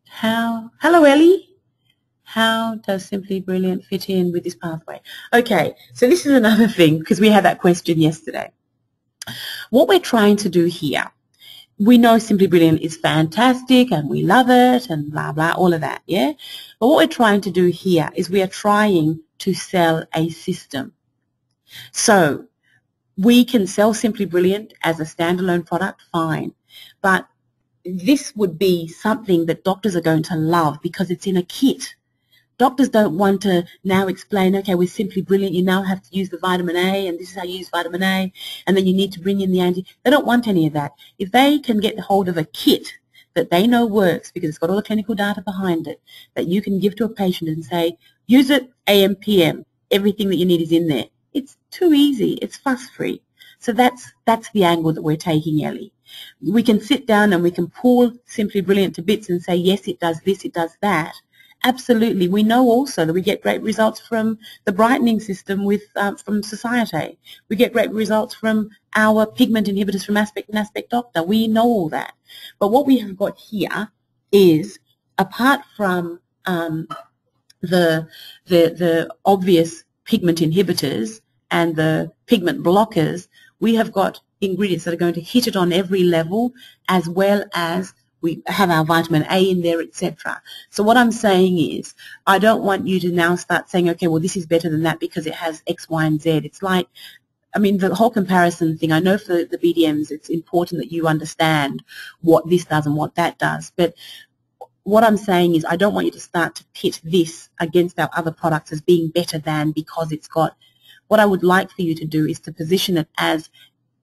S2: Hello Ellie, how does Simply Brilliant fit in with this pathway? Okay, so this is another thing, because we had that question yesterday. What we're trying to do here, we know Simply Brilliant is fantastic and we love it and blah, blah, all of that, yeah? But what we're trying to do here is we are trying to sell a system. So we can sell Simply Brilliant as a standalone product, fine. But this would be something that doctors are going to love because it's in a kit. Doctors don't want to now explain, okay, with Simply Brilliant, you now have to use the vitamin A, and this is how you use vitamin A, and then you need to bring in the anti. They don't want any of that. If they can get hold of a kit that they know works because it's got all the clinical data behind it, that you can give to a patient and say, use it AM, PM, everything that you need is in there. It's too easy. It's fuss-free. So that's the angle that we're taking, Ellie. We can sit down and we can pull Simply Brilliant to bits and say, yes, it does this, it does that. Absolutely. We know also that we get great results from the brightening system with from Society. We get great results from our pigment inhibitors from Aspect and Aspect Doctor. We know all that. But what we have got here is, apart from the obvious pigment inhibitors and the pigment blockers, we have got ingredients that are going to hit it on every level, as well as we have our vitamin A in there, etc. So what I'm saying is, I don't want you to now start saying, okay, well, this is better than that because it has X, Y, and Z. It's like, I mean, the whole comparison thing, I know for the BDMs, it's important that you understand what this does and what that does. But what I'm saying is, I don't want you to start to pit this against our other products as being better than because it's got. What I would like for you to do is to position it as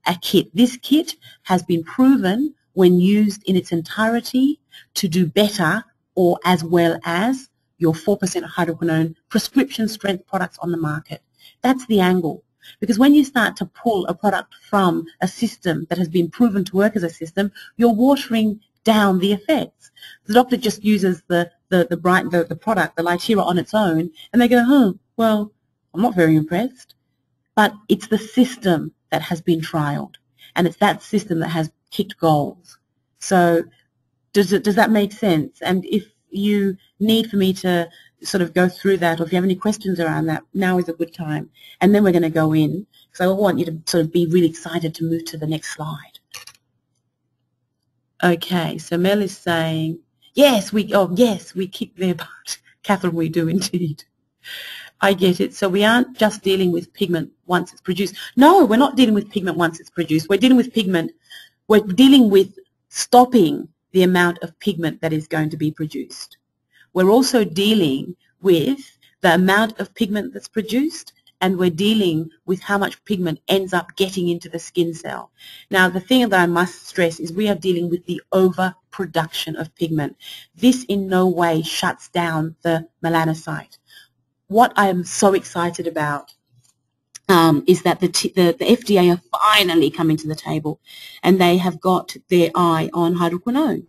S2: a kit. This kit has been proven, when used in its entirety, to do better or as well as your 4% hydroquinone prescription strength products on the market. That's the angle. Because when you start to pull a product from a system that has been proven to work as a system, you're watering down the effects. The doctor just uses the product, the Litera on its own, and they go, well, I'm not very impressed. But it's the system that has been trialed, and it's that system that has kicked goals. So does that make sense? And if you need for me to sort of go through that, or if you have any questions around that, now is a good time. And then we're going to go in, because I want you to sort of be really excited to move to the next slide. Okay, so Mel is saying, yes, we kick their butt. Catherine, we do indeed. I get it. So we aren't just dealing with pigment once it's produced. No, we're not dealing with pigment once it's produced. We're dealing with pigment. We're dealing with stopping the amount of pigment that is going to be produced. We're also dealing with the amount of pigment that's produced, and we're dealing with how much pigment ends up getting into the skin cell. Now, the thing that I must stress is we are dealing with the overproduction of pigment. This in no way shuts down the melanocyte. What I am so excited about is that the FDA are finally coming to the table, and they have got their eye on hydroquinone.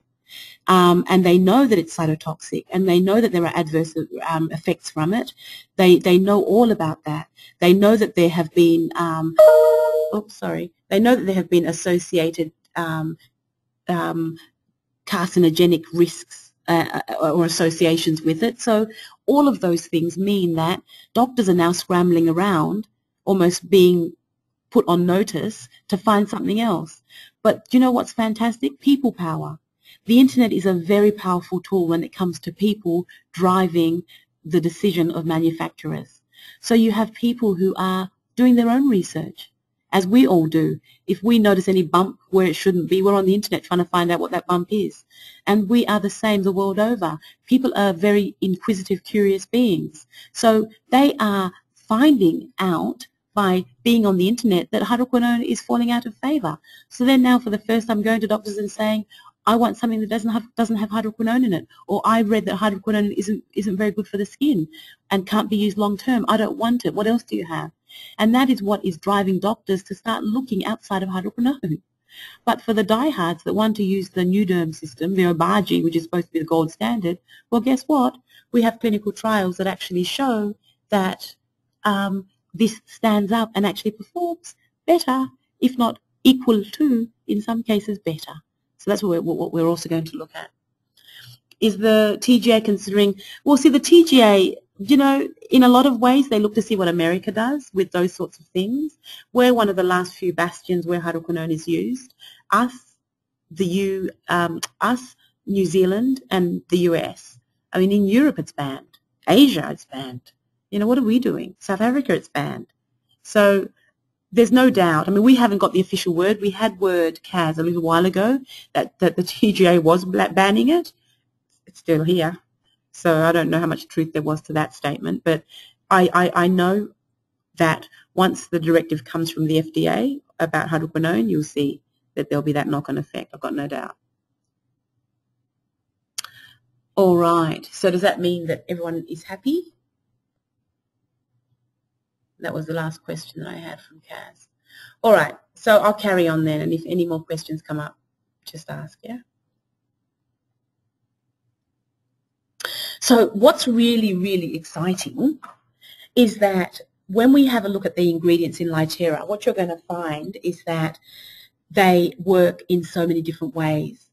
S2: And they know that it's cytotoxic, and they know that there are adverse effects from it. They know all about that. They know that there have been, they know that there have been associated carcinogenic risks or associations with it. So all of those things mean that doctors are now scrambling around, almost being put on notice to find something else. But do you know what's fantastic? People power. The internet is a very powerful tool when it comes to people driving the decision of manufacturers. So you have people who are doing their own research, as we all do. If we notice any bump where it shouldn't be, we're on the internet trying to find out what that bump is. And we are the same the world over. People are very inquisitive, curious beings. So they are finding out by being on the internet that hydroquinone is falling out of favor. So they're now for the first time going to doctors and saying, I want something that doesn't have hydroquinone in it, or I read that hydroquinone isn't very good for the skin and can't be used long term. I don't want it. What else do you have? And that is what is driving doctors to start looking outside of hydroquinone. But for the diehards that want to use the Nuderm system, the Obagi, which is supposed to be the gold standard, well, guess what? We have clinical trials that actually show that this stands up and actually performs better, if not equal to, in some cases, better. So that's what we're also going to look at. Is the TGA considering, well, see, the TGA, you know, in a lot of ways, they look to see what America does with those sorts of things. We're one of the last few bastions where hydroquinone is used. Us, New Zealand, and the US. I mean, in Europe, it's banned. Asia, it's banned. You know, what are we doing? South Africa, it's banned. So there's no doubt. I mean, we haven't got the official word. We had word, Kaz, a little while ago that the TGA was banning it. It's still here. So I don't know how much truth there was to that statement. But I know that once the directive comes from the FDA about hydroquinone, you'll see that there'll be that knock-on effect. I've got no doubt. All right. So does that mean that everyone is happy? That was the last question that I had from Kaz. All right, so I'll carry on then, and if any more questions come up, just ask, yeah? So what's really, really exciting is that when we have a look at the ingredients in Litera, what you're going to find is that they work in so many different ways.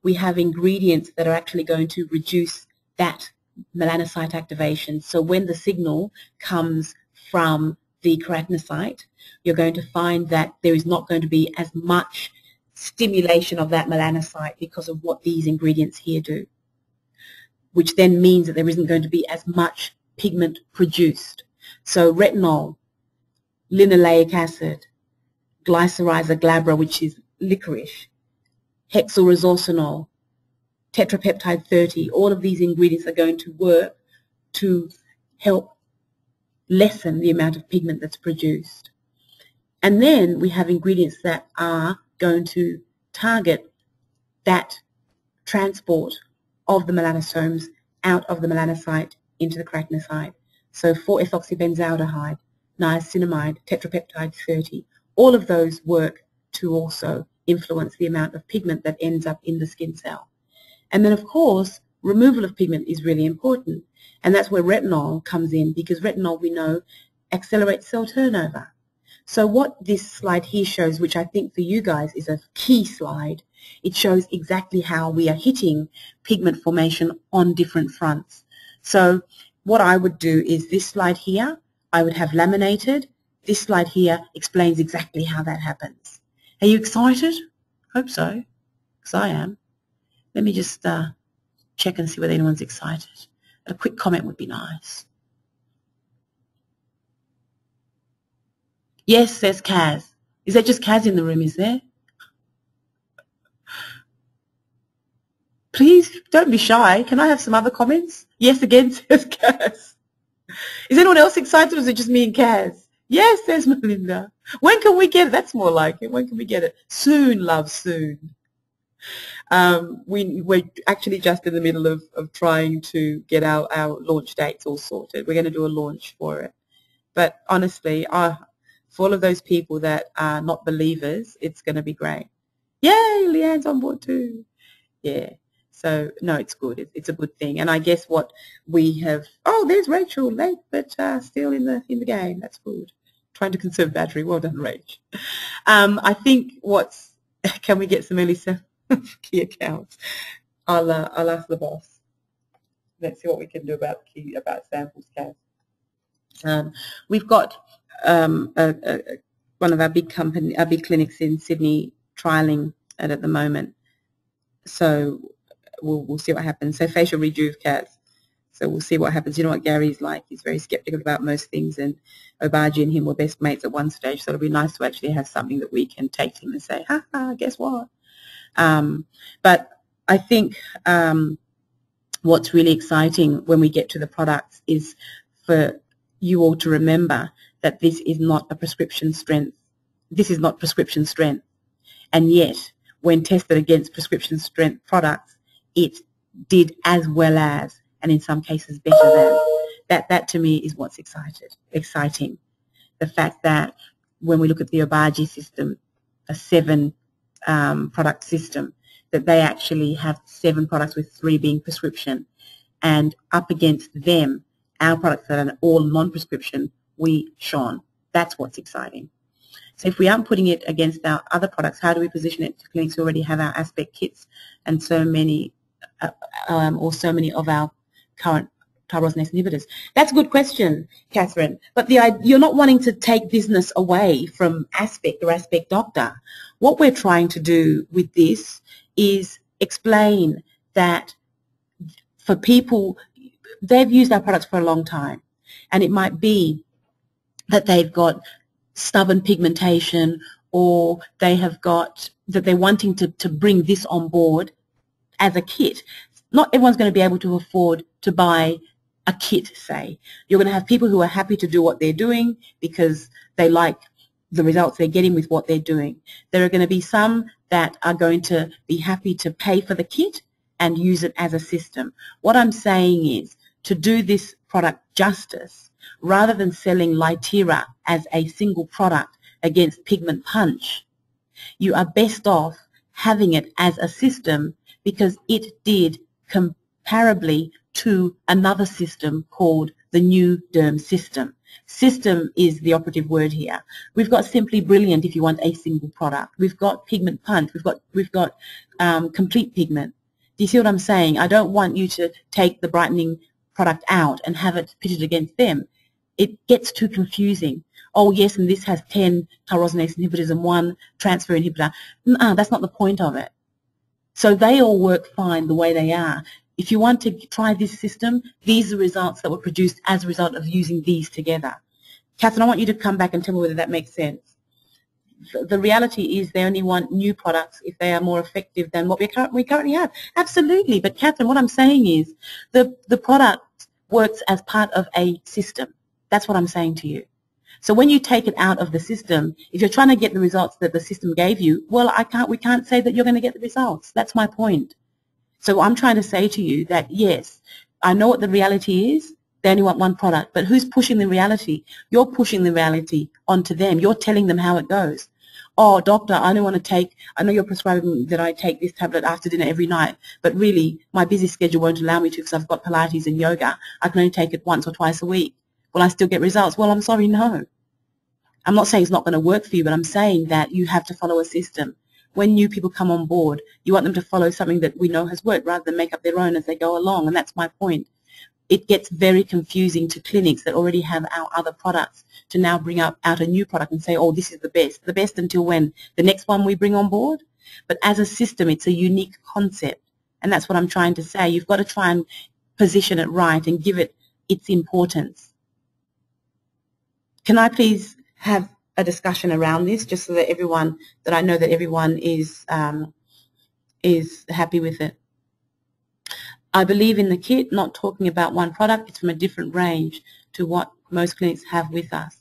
S2: We have ingredients that are actually going to reduce that melanocyte activation. So when the signal comes from the keratinocyte, you're going to find that there is not going to be as much stimulation of that melanocyte because of what these ingredients here do, which then means that there isn't going to be as much pigment produced. So retinol, linoleic acid, glycyrrhiza glabra, which is licorice, hexylresorcinol, tetrapeptide 30, all of these ingredients are going to work to help lessen the amount of pigment that's produced. And then we have ingredients that are going to target that transport of the melanosomes out of the melanocyte into the keratinocyte. So 4-ethoxybenzoaldehyde, niacinamide, tetrapeptide 30, all of those work to also influence the amount of pigment that ends up in the skin cell. And then, of course, removal of pigment is really important. And that's where retinol comes in, because retinol, we know, accelerates cell turnover. So what this slide here shows, which I think for you guys is a key slide, it shows exactly how we are hitting pigment formation on different fronts. So what I would do is this slide here, I would have laminated. This slide here explains exactly how that happens. Are you excited? Hope so, because I am. Let me just check and see whether anyone's excited. A quick comment would be nice. Yes, there's Kaz. Is there just Kaz in the room, is there? Please, don't be shy. Can I have some other comments? Yes, again, says Kaz. Is anyone else excited, or is it just me and Kaz? Yes, there's Melinda. When can we get it? That's more like it. When can we get it? Soon, love, soon. We're actually just in the middle of trying to get our launch dates all sorted. We're going to do a launch for it. But honestly, for all of those people that are not believers, it's going to be great. Yay, Leanne's on board too. Yeah. So, no, it's good. It's a good thing. And I guess what we have, oh, there's Rachel, late, but still in the game. That's good. Trying to conserve battery. Well done, Rach. I think can we get some early key accounts? I'll ask the boss. Let's see what we can do about samples, Kath. We've got one of our big clinics in Sydney trialing it at the moment. So we'll see what happens. So facial rejuve, Kath. So we'll see what happens. You know what Gary's like. He's very skeptical about most things, and Obaji and him were best mates at one stage, so it'll be nice to actually have something that we can take to him and say, ha ha, guess what? But I think what's really exciting when we get to the products is for you all to remember that this is not a prescription strength. This is not prescription strength. And yet, when tested against prescription strength products, it did as well as, and in some cases better than. That to me is what's exciting. The fact that when we look at the Obaji system, a 7 product system, that they actually have 7 products with 3 being prescription, and up against them, our products that are all non-prescription, we shone. That's what's exciting. So if we aren't putting it against our other products, how do we position it to clinics who already have our aspect kits and so many of our current tyrosinase inhibitors? That's a good question, Catherine. But you're not wanting to take business away from Aspect or Aspect Doctor. What we're trying to do with this is explain that for people, they've used our products for a long time, and it might be that they've got stubborn pigmentation, or they're wanting to bring this on board as a kit. Not everyone's going to be able to afford to buy a kit, say. You're going to have people who are happy to do what they're doing because they like the results they're getting with what they're doing. There are going to be some that are going to be happy to pay for the kit and use it as a system. What I'm saying is, to do this product justice, rather than selling Lytira as a single product against pigment punch, you are best off having it as a system, because it did comparably to another system called the New Derm system. System is the operative word here. We've got Simply Brilliant if you want a single product. We've got Pigment Punch. We've got Complete Pigment. Do you see what I'm saying? I don't want you to take the brightening product out and have it pitted against them. It gets too confusing. Oh, yes, and this has 10 tyrosinase inhibitors and 1 transfer inhibitor. No, that's not the point of it. So they all work fine the way they are. If you want to try this system, these are results that were produced as a result of using these together. Catherine, I want you to come back and tell me whether that makes sense. The reality is they only want new products if they are more effective than what we currently have. Absolutely. But Catherine, what I'm saying is the product works as part of a system. That's what I'm saying to you. So when you take it out of the system, if you're trying to get the results that the system gave you, well, we can't say that you're going to get the results. That's my point. So I'm trying to say to you that, yes, I know what the reality is. They only want one product. But who's pushing the reality? You're pushing the reality onto them. You're telling them how it goes. Oh, doctor, I know you're prescribing that I take this tablet after dinner every night, but really my busy schedule won't allow me to because I've got Pilates and yoga. I can only take it once or twice a week. Will I still get results? Well, I'm sorry, no. I'm not saying it's not going to work for you, but I'm saying that you have to follow a system. When new people come on board, you want them to follow something that we know has worked rather than make up their own as they go along, and that's my point. It gets very confusing to clinics that already have our other products to now bring out a new product and say, oh, this is the best. The best until when? The next one we bring on board? But as a system, it's a unique concept, and that's what I'm trying to say. You've got to try and position it right and give it its importance. Can I please have a discussion around this, just so that I know that everyone is happy with it? I believe in the kit, not talking about one product. It's from a different range to what most clinics have with us.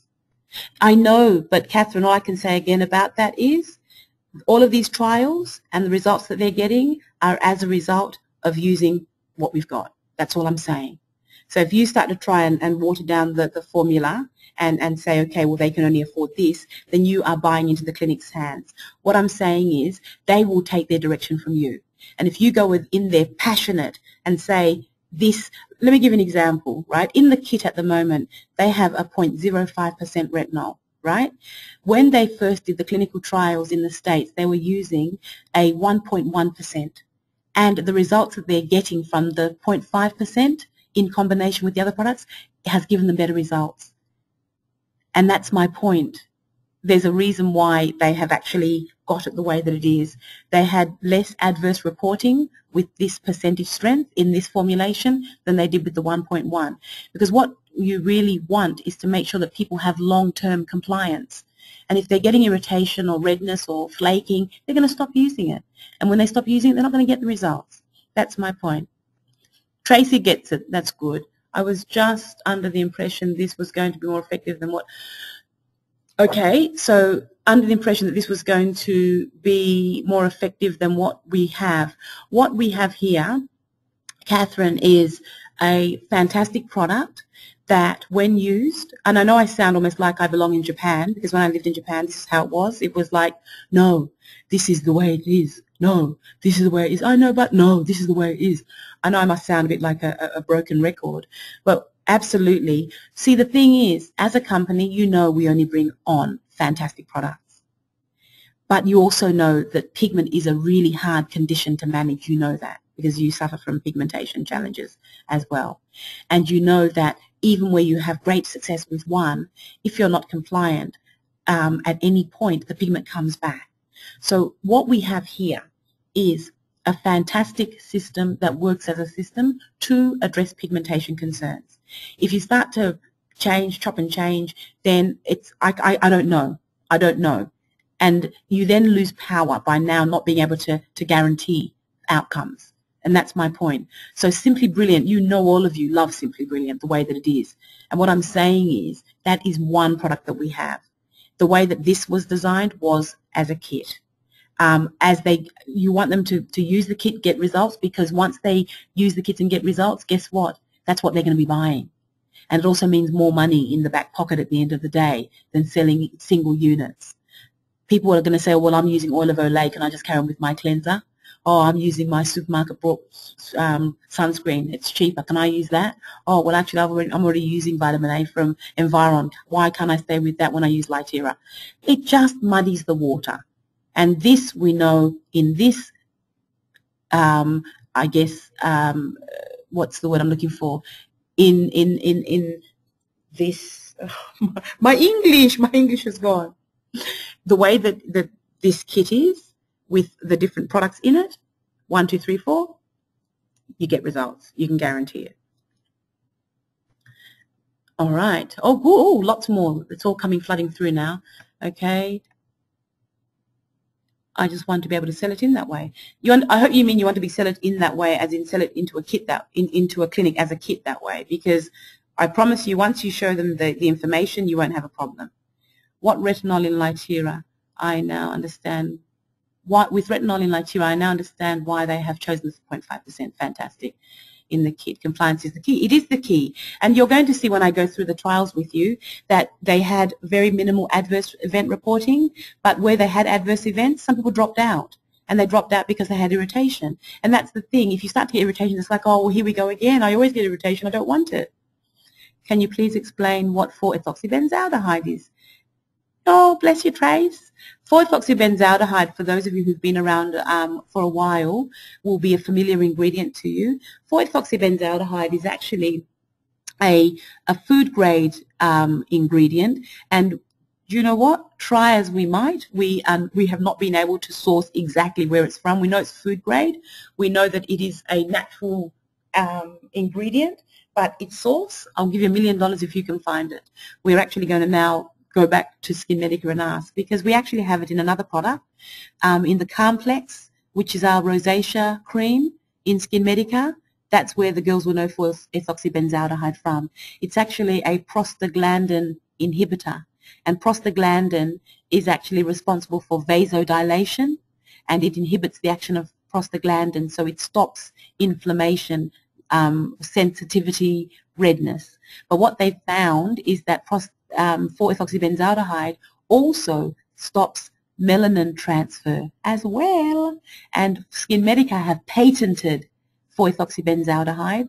S2: I know, but Catherine, all I can say again about that is all of these trials and the results that they're getting are as a result of using what we've got. That's all I'm saying. So if you start to try and water down the formula and say, okay, well, they can only afford this, then you are buying into the clinic's hands. What I'm saying is they will take their direction from you. And if you go in there passionate and say this, let me give an example, right? In the kit at the moment, they have a 0.05% retinol. right? When they first did the clinical trials in the States, they were using a 1.1%. And the results that they're getting from the 0.5% in combination with the other products has given them better results. And that's my point. There's a reason why they have actually got it the way that it is. They had less adverse reporting with this percentage strength in this formulation than they did with the 1.1. Because what you really want is to make sure that people have long-term compliance. And if they're getting irritation or redness or flaking, they're going to stop using it. And when they stop using it, they're not going to get the results. That's my point. Tracy gets it. That's good. I was just under the impression this was going to be more effective than what... Okay, so under the impression that this was going to be more effective than what we have. What we have here, Catherine, is a fantastic product that when used, and I know I sound almost like I belong in Japan, because when I lived in Japan, this is how it was. It was like, no, this is the way it is. No, this is the way it is. I know, but no, this is the way it is. I know I must sound a bit like a broken record, but absolutely. See, the thing is, as a company, you know we only bring on fantastic products. But you also know that pigment is a really hard condition to manage. You know that because you suffer from pigmentation challenges as well. And you know that even where you have great success with one, if you're not compliant, at any point the pigment comes back. So what we have here is a fantastic system that works as a system to address pigmentation concerns. If you start to change, chop and change, then it's, I don't know. I don't know. And you then lose power by now not being able to guarantee outcomes. And that's my point. So Simply Brilliant, you know, all of you love Simply Brilliant the way that it is. And what I'm saying is that is one product that we have. The way that this was designed was as a kit. You want them to use the kit, get results, because once they use the kits and get results, guess what? That's what they're going to be buying. And it also means more money in the back pocket at the end of the day than selling single units. People are going to say, well, I'm using oil of Olay. Can I just carry on with my cleanser? Oh, I'm using my supermarket bought sunscreen. It's cheaper. Can I use that? Oh, well, actually, I'm already using vitamin A from Environ. Why can't I stay with that when I use Lytera? It just muddies the water. And this we know in this, I guess, what's the word I'm looking for? In this, my English is gone. The way that this kit is, with the different products in it, 1, 2, 3, 4, you get results. You can guarantee it. All right. Oh, lots more. It's all coming flooding through now. Okay. I just want to be able to sell it in that way. I hope you mean you want to be sell it in that way, as in sell it into a kit into a clinic as a kit that way. Because I promise you, once you show them the information, you won't have a problem. What retinol in Lytera? I now understand. With retinol in Lytera, I now understand why they have chosen this 0.5%. Fantastic. In the kit. Compliance is the key. It is the key. And you're going to see when I go through the trials with you that they had very minimal adverse event reporting, but where they had adverse events, some people dropped out. And they dropped out because they had irritation. And that's the thing. If you start to get irritation, it's like, oh, well, here we go again. I always get irritation. I don't want it. Can you please explain what 4-ethoxybenzaldehyde is? Oh, bless you, Trace. 4-ethoxybenzaldehyde, for those of you who've been around for a while, will be a familiar ingredient to you. 4-ethoxybenzaldehyde is actually a food-grade ingredient, and do you know what? Try as we might, we have not been able to source exactly where it's from. We know it's food-grade. We know that it is a natural ingredient, but its source, I'll give you $1 million if you can find it. We're actually going to now go back to Skin Medica and ask, because we actually have it in another product, in the Complex, which is our rosacea cream in Skin Medica. That's where the girls will know 4-ethoxybenzaldehyde from. It's actually a prostaglandin inhibitor, and prostaglandin is actually responsible for vasodilation, and it inhibits the action of prostaglandin, so it stops inflammation, sensitivity, redness. But what they've found is that 4-ethoxybenzaldehyde also stops melanin transfer as well. And Skin Medica have patented 4-ethoxybenzaldehyde,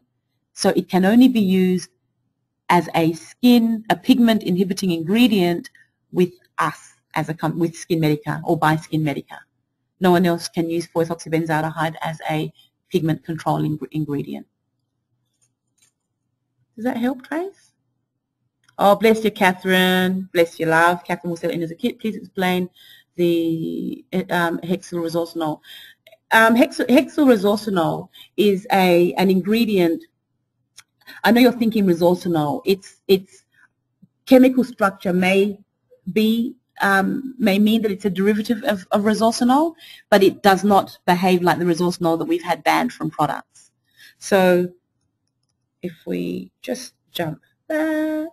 S2: so it can only be used as a pigment inhibiting ingredient with us as a company, with Skin Medica or by Skin Medica. No one else can use 4-ethoxybenzaldehyde as a pigment controlling ingredient. Does that help, Trace? Oh, bless you, Catherine. Bless you, love. Catherine will sell it in as a kit. Please explain the hexylresorcinol. Hexylresorcinol is an ingredient. I know you're thinking resorcinol. Its chemical structure may mean that it's a derivative of resorcinol, but it does not behave like the resorcinol that we've had banned from products. So if we just jump back,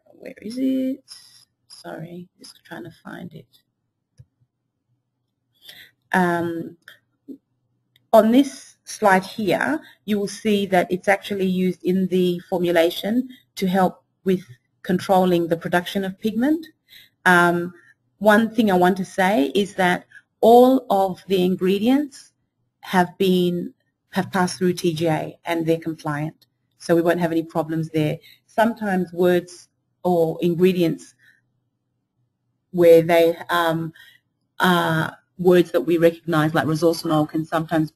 S2: where is it? Sorry, just trying to find it. On this slide here, you will see that it's actually used in the formulation to help with controlling the production of pigment. One thing I want to say is that all of the ingredients have passed through TGA and they're compliant, so we won't have any problems there. Sometimes words or ingredients where they are words that we recognize, like resorcinol, can sometimes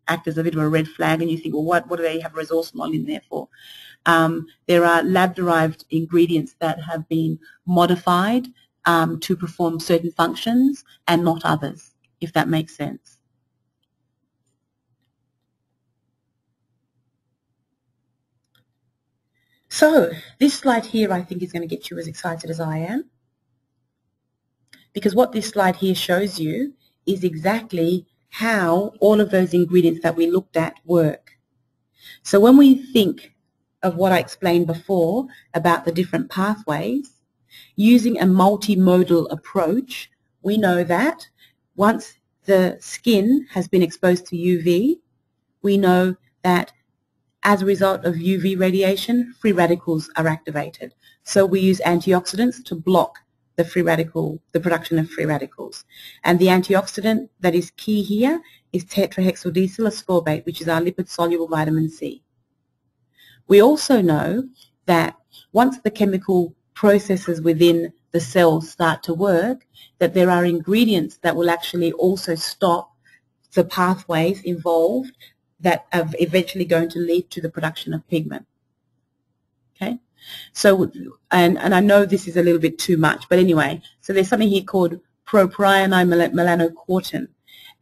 S2: act as a bit of a red flag, and you think, well, what do they have resorcinol in there for? There are lab-derived ingredients that have been modified to perform certain functions and not others, if that makes sense. So this slide here, I think, is going to get you as excited as I am, because what this slide here shows you is exactly how all of those ingredients that we looked at work. So when we think of what I explained before about the different pathways, using a multimodal approach, we know that once the skin has been exposed to UV, we know that as a result of UV radiation, free radicals are activated. So we use antioxidants to block the production of free radicals. And the antioxidant that is key here is tetrahexyldecyl ascorbate, which is our lipid-soluble vitamin C. We also know that once the chemical processes within the cells start to work, that there are ingredients that will actually also stop the pathways involved that are eventually going to lead to the production of pigment. Okay? So, and I know this is a little bit too much, but anyway, so there's something here called propionyl melanocortin.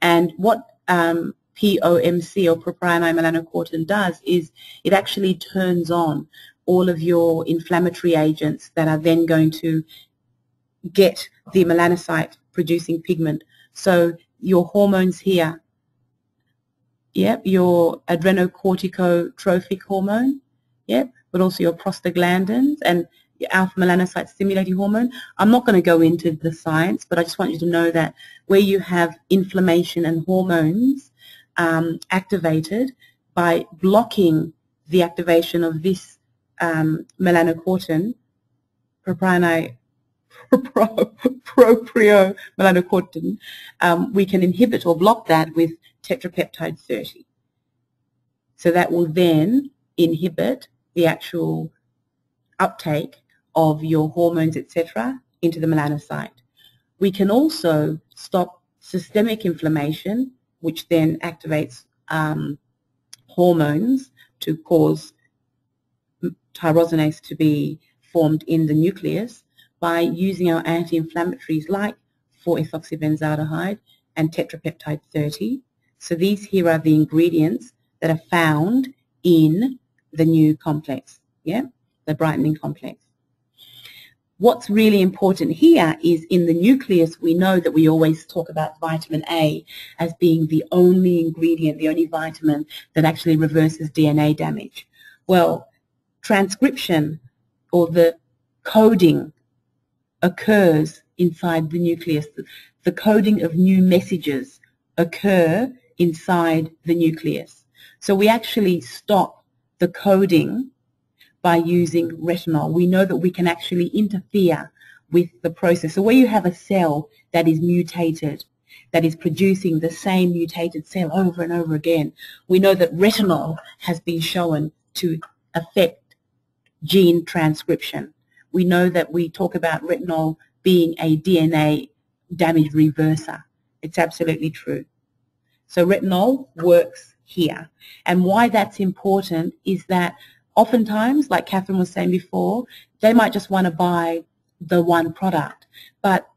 S2: And what POMC or propionyl melanocortin does is it actually turns on all of your inflammatory agents that are then going to get the melanocyte producing pigment. So your hormones here, yep, your adrenocorticotrophic hormone, yep, but also your prostaglandins and your alpha melanocyte stimulating hormone. I'm not going to go into the science, but I just want you to know that where you have inflammation and hormones activated, by blocking the activation of this melanocortin, proprio melanocortin, we can inhibit or block that with tetrapeptide 30. So that will then inhibit the actual uptake of your hormones, etc., into the melanocyte. We can also stop systemic inflammation, which then activates hormones to cause tyrosinase to be formed in the nucleus, by using our anti-inflammatories like 4-ethoxybenzaldehyde and tetrapeptide 30. So these here are the ingredients that are found in the new complex, yeah, the brightening complex. What's really important here is in the nucleus, we know that we always talk about vitamin A as being the only ingredient, the only vitamin that actually reverses DNA damage. Well, transcription or the coding occurs inside the nucleus. The coding of new messages occur inside the nucleus. So we actually stop the coding by using retinol. We know that we can actually interfere with the process. So where you have a cell that is mutated, that is producing the same mutated cell over and over again, we know that retinol has been shown to affect gene transcription. we know that we talk about retinol being a DNA damage reverser. It's absolutely true. So retinol works here. And why that's important is that oftentimes, like Catherine was saying before, they might just want to buy the one product. But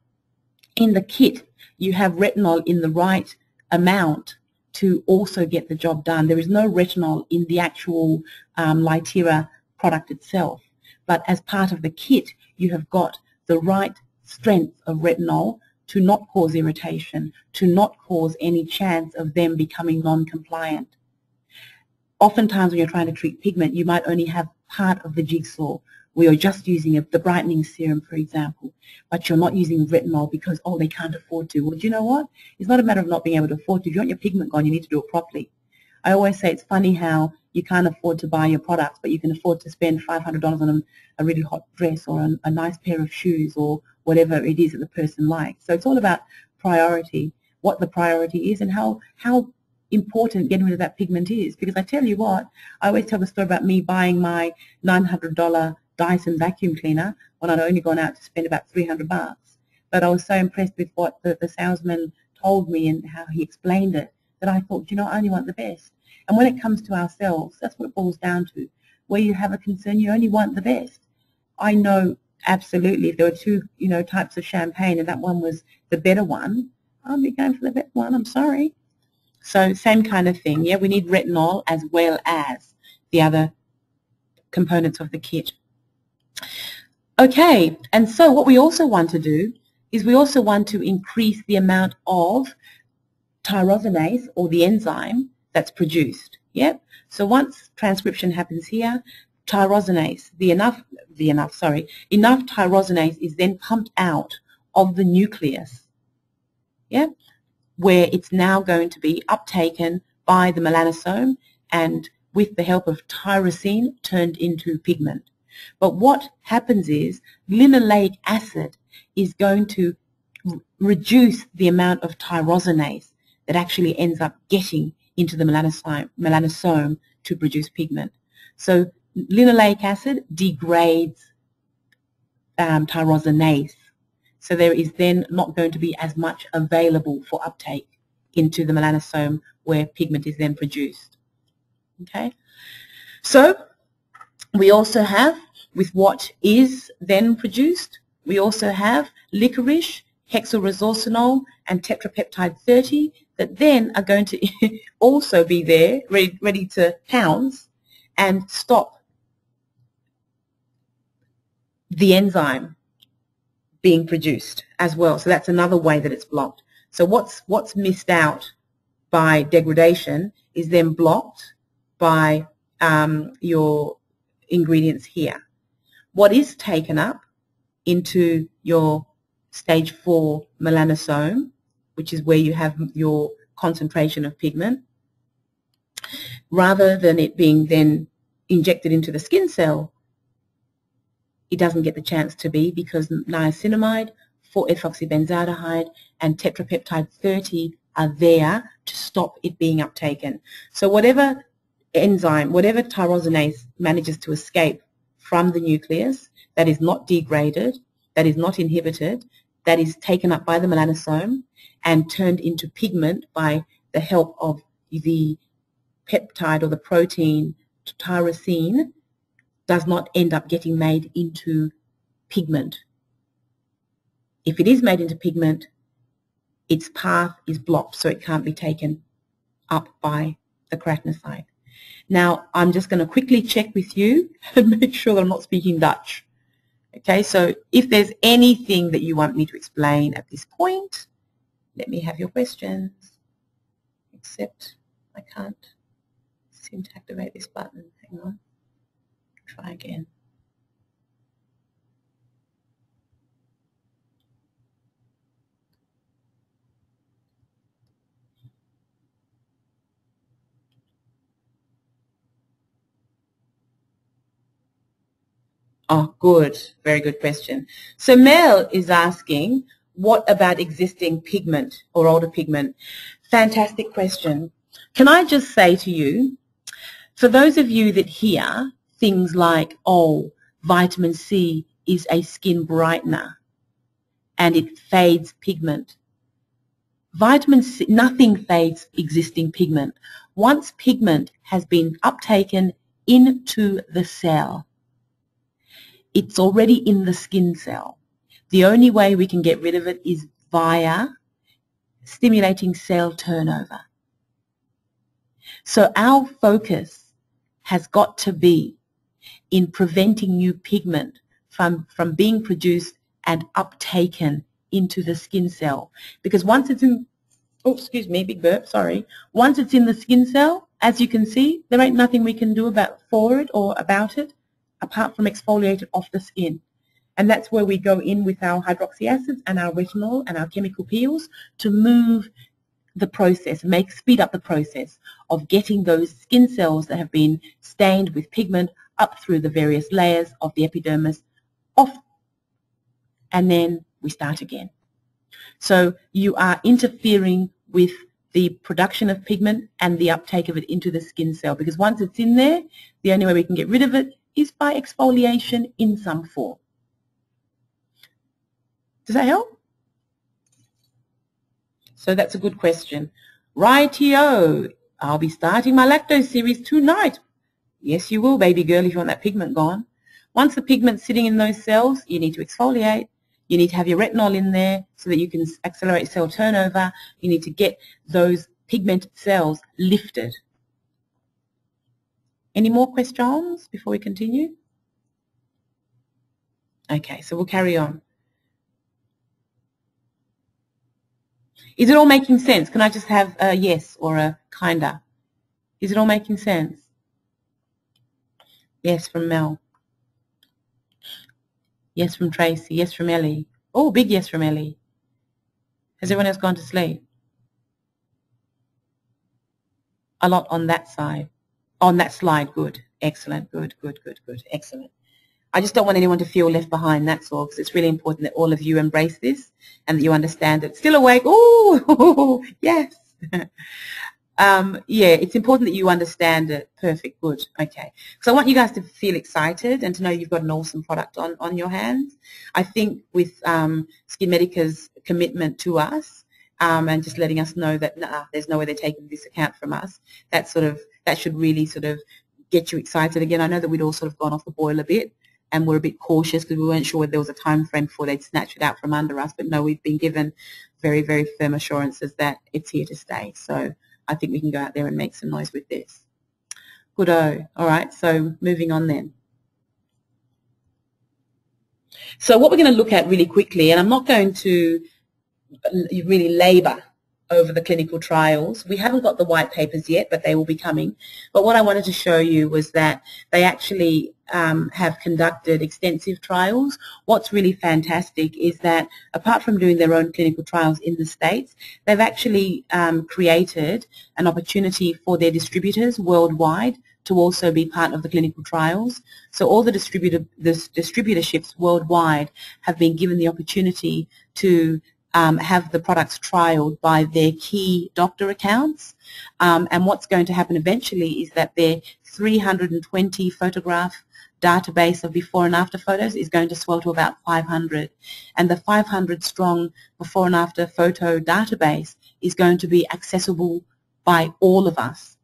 S2: in the kit, you have retinol in the right amount to also get the job done. There is no retinol in the actual Lytera product itself. But as part of the kit, you have got the right strength of retinol to not cause irritation, to not cause any chance of them becoming non-compliant. Oftentimes when you're trying to treat pigment, you might only have part of the jigsaw where you're just using the brightening serum, for example, but you're not using retinol because, oh, they can't afford to. Well, do you know what? It's not a matter of not being able to afford to. If you want your pigment gone, you need to do it properly. I always say it's funny how you can't afford to buy your products, but you can afford to spend $500 on a really hot dress or a nice pair of shoes or whatever it is that the person likes. So it's all about priority, what the priority is and how important getting rid of that pigment is. Because I tell you what, I always tell the story about me buying my $900 Dyson vacuum cleaner when I'd only gone out to spend about $300. But I was so impressed with what the salesman told me and how he explained it that I thought, you know, I only want the best. And when it comes to ourselves, that's what it boils down to. Where you have a concern, you only want the best. I know absolutely if there were two, you know, types of champagne and that one was the better one, I'll be going for the better one, I'm sorry. So same kind of thing. Yeah, we need retinol as well as the other components of the kit. Okay, and so what we also want to do is we also want to increase the amount of tyrosinase or the enzyme that's produced. Yep. So once transcription happens here, tyrosinase, enough tyrosinase is then pumped out of the nucleus. Yep. Where it's now going to be uptaken by the melanosome and with the help of tyrosine turned into pigment. But what happens is linoleic acid is going to reduce the amount of tyrosinase that actually ends up getting into the melanosome to produce pigment. So linoleic acid degrades tyrosinase. So there is then not going to be as much available for uptake into the melanosome where pigment is then produced. Okay? So we also have, with what is then produced, we also have licorice, hexylresorcinol, and tetrapeptide 30 that then are going to also be there, ready to pounce and stop the enzyme being produced as well. So that's another way that it's blocked. So what's missed out by degradation is then blocked by your ingredients here. What is taken up into your stage 4 melanosome, which is where you have your concentration of pigment, rather than it being then injected into the skin cell, it doesn't get the chance to be because niacinamide, 4-ethoxybenzaldehyde, and tetrapeptide 30 are there to stop it being uptaken. So whatever enzyme, whatever tyrosinase manages to escape from the nucleus that is not degraded, that is not inhibited, that is taken up by the melanosome and turned into pigment by the help of the peptide or the protein tyrosine, does not end up getting made into pigment. If it is made into pigment, its path is blocked, so it can't be taken up by the keratinocyte. Now, I'm just going to quickly check with you and make sure that I'm not speaking Dutch. Okay, so if there's anything that you want me to explain at this point, let me have your questions. Except I can't seem to activate this button. Hang on. Try again. Oh, good. Very good question. So Mel is asking, what about existing pigment or older pigment? Fantastic question. Can I just say to you, for those of you that hear things like, oh, vitamin C is a skin brightener and it fades pigment. Vitamin C, nothing fades existing pigment. Once pigment has been uptaken into the cell, it's already in the skin cell. The only way we can get rid of it is via stimulating cell turnover. So our focus has got to be in preventing new pigment from being produced and uptaken into the skin cell. Because once it's in, oh, excuse me, big burp, sorry. Once it's in the skin cell, as you can see, there ain't nothing we can do for it or about it apart from exfoliate it off the skin. And that's where we go in with our hydroxy acids and our retinol and our chemical peels to move the process, speed up the process of getting those skin cells that have been stained with pigment up through the various layers of the epidermis off. And then we start again. So you are interfering with the production of pigment and the uptake of it into the skin cell, because once it's in there, the only way we can get rid of it is by exfoliation in some form. Does that help? So that's a good question. Rightio, I'll be starting my lactose series tonight. Yes, you will, baby girl, if you want that pigment gone. Once the pigment's sitting in those cells, you need to exfoliate. You need to have your retinol in there so that you can accelerate cell turnover. You need to get those pigmented cells lifted. Any more questions before we continue? Okay, so we'll carry on. Is it all making sense? Can I just have a yes or a kinda? Is it all making sense? Yes from Mel. Yes from Tracy. Yes from Ellie. Oh, big yes from Ellie. Has everyone else gone to sleep? A lot on that side. On that slide. Good. Excellent. Good, good, good, good. Excellent. I just don't want anyone to feel left behind, that's all, because it's really important that all of you embrace this and that you understand it. Still awake? Oh, yes. Yeah, it's important that you understand it. Perfect. Good. Okay. So I want you guys to feel excited and to know you've got an awesome product on your hands. I think with Skin Medica's commitment to us and just letting us know that there's no way they're taking this account from us, that should really sort of get you excited again. I know that we'd all sort of gone off the boil a bit and we're a bit cautious because we weren't sure whether there was a time frame before they'd snatch it out from under us. But no, we've been given very, very firm assurances that it's here to stay. So I think we can go out there and make some noise with this. Good-o. All right, so moving on then. So what we're going to look at really quickly, and I'm not going to really labour over the clinical trials. We haven't got the white papers yet, but they will be coming. But what I wanted to show you was that they actually have conducted extensive trials. What's really fantastic is that apart from doing their own clinical trials in the States, they've actually created an opportunity for their distributors worldwide to also be part of the clinical trials. So all the distributorships worldwide have been given the opportunity to have the products trialed by their key doctor accounts. And what's going to happen eventually is that their 320 photograph database of before and after photos is going to swell to about 500. And the 500 strong before and after photo database is going to be accessible by all of us.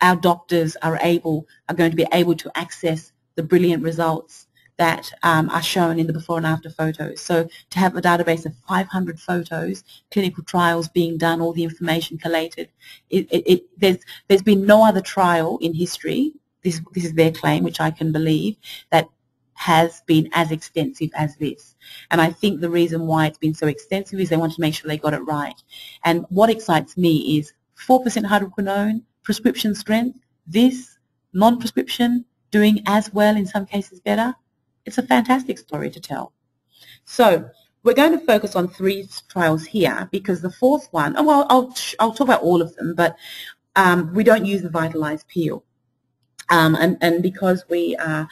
S2: Our doctors are going to be able to access the brilliant results that are shown in the before and after photos. So to have a database of 500 photos, clinical trials being done, all the information collated, there's been no other trial in history, this is their claim, which I can believe, that has been as extensive as this. And I think the reason why it's been so extensive is they wanted to make sure they got it right. And what excites me is 4% hydroquinone, prescription strength, this, non-prescription, doing as well, in some cases better. It's a fantastic story to tell. So we're going to focus on 3 trials here because the 4th one, well, I'll talk about all of them, but we don't use the vitalized peel. And because I'm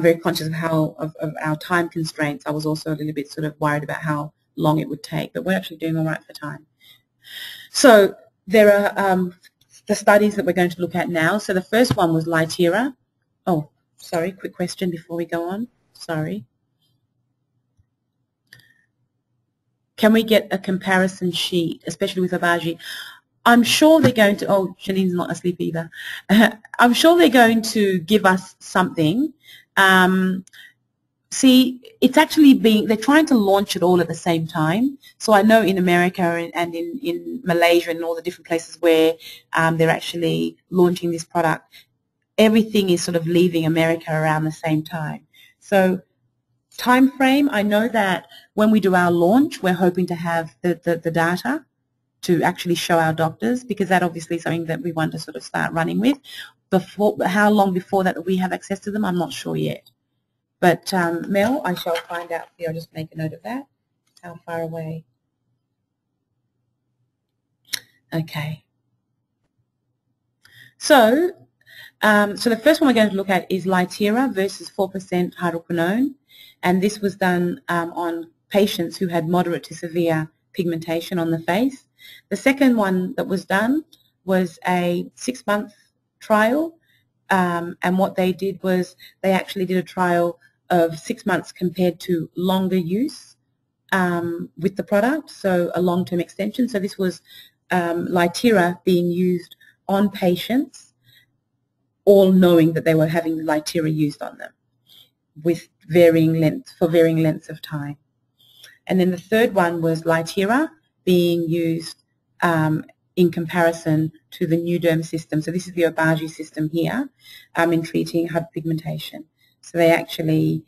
S2: very conscious of our time constraints, I was also a little bit sort of worried about how long it would take, but we're actually doing all right for time. So there are the studies that we're going to look at now. So the first one was Litera. Oh, sorry, quick question before we go on. Sorry. can we get a comparison sheet, especially with Obagi? I'm sure they're going to, oh, Janine's not asleep either. I'm sure they're going to give us something. See, it's actually they're trying to launch it all at the same time. So I know in America and in Malaysia and all the different places where they're actually launching this product, everything is sort of leaving America around the same time. So time frame, I know that when we do our launch, we're hoping to have the data to actually show our doctors, because that obviously is something that we want to sort of start running with. How long before that we have access to them, I'm not sure yet. But Mel, I shall find out for you. I'll just make a note of that. How far away? Okay. So, so the first one we're going to look at is Lytera versus 4% hydroquinone. And this was done on patients who had moderate to severe pigmentation on the face. The second one that was done was a 6-month trial. And what they did was they actually did a trial of 6 months compared to longer use with the product, so a long-term extension. So this was Lytera being used on patients, all knowing that they were having Lytera used on them with varying lengths of time. And then the third one was Lytera being used in comparison to the new derm system. So this is the Obagi system here in treating hyperpigmentation. So they actually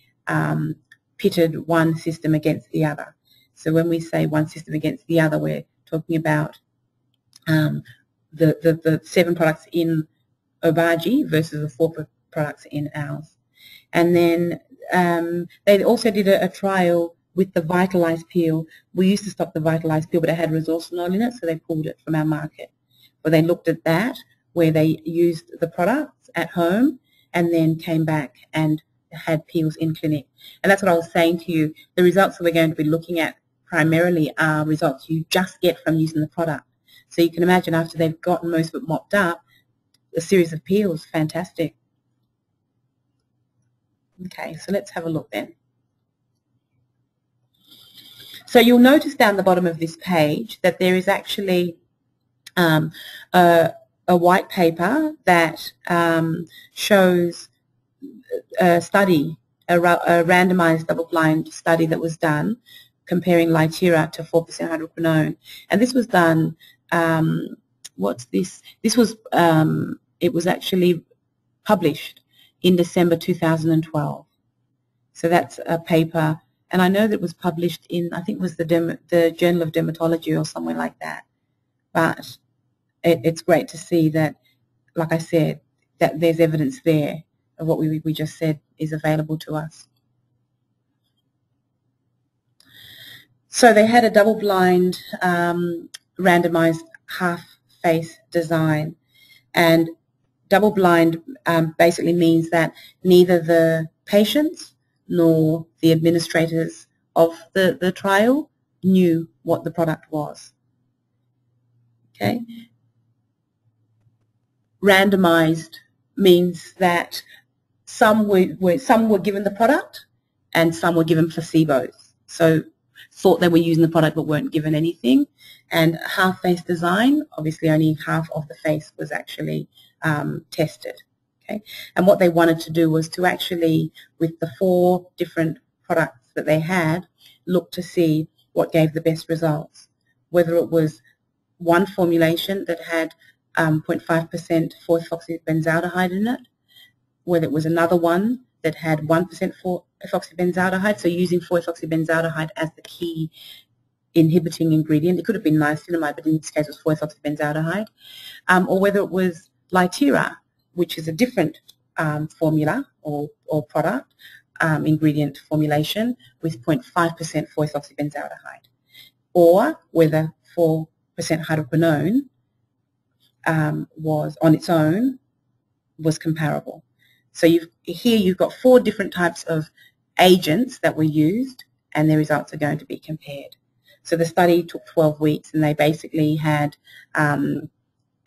S2: pitted one system against the other. So when we say one system against the other, we're talking about the 7 products in Obagi versus the 4 products in ours. And then they also did a trial with the Vitalized peel. We used to stock the Vitalized peel, but it had resorcinol in it, so they pulled it from our market. But they looked at that, where they used the products at home and then came back and had peels in clinic. And that's what I was saying to you. The results that we're going to be looking at primarily are results you just get from using the product. So you can imagine after they've gotten most of it mopped up, a series of peels, fantastic. Okay, so let's have a look then. So you'll notice down the bottom of this page that there is actually a white paper that shows a study, a randomized double-blind study that was done comparing Lytera to 4% hydroquinone. And this was done, what's this? This was, it was actually published in December 2012. So that's a paper, and I know that it was published in, I think it was the Journal of Dermatology or somewhere like that. But it's great to see that, like I said, that there's evidence there of what we just said is available to us. So they had a double-blind randomized half-face design, and double-blind basically means that neither the patients nor the administrators of the trial knew what the product was. Okay. Randomized means that some were given the product and some were given placebos. So thought they were using the product but weren't given anything. And half-face design, obviously only half of the face was actually tested. Okay. And what they wanted to do was to actually, with the 4 different products that they had, look to see what gave the best results. Whether it was one formulation that had 0.5% 4-ethoxybenzaldehyde in it, whether it was another one that had 1% 4-ethoxybenzaldehyde, so using 4-ethoxybenzaldehyde as the key inhibiting ingredient. It could have been niacinamide, but in this case it was 4-ethoxybenzaldehyde, or whether it was Lytera, which is a different formula or product, ingredient formulation with 0.5% 4-ethoxybenzaldehyde, or whether 4% hydroquinone was on its own was comparable. So here you've got 4 different types of agents that were used, and their results are going to be compared. So the study took 12 weeks, and they basically had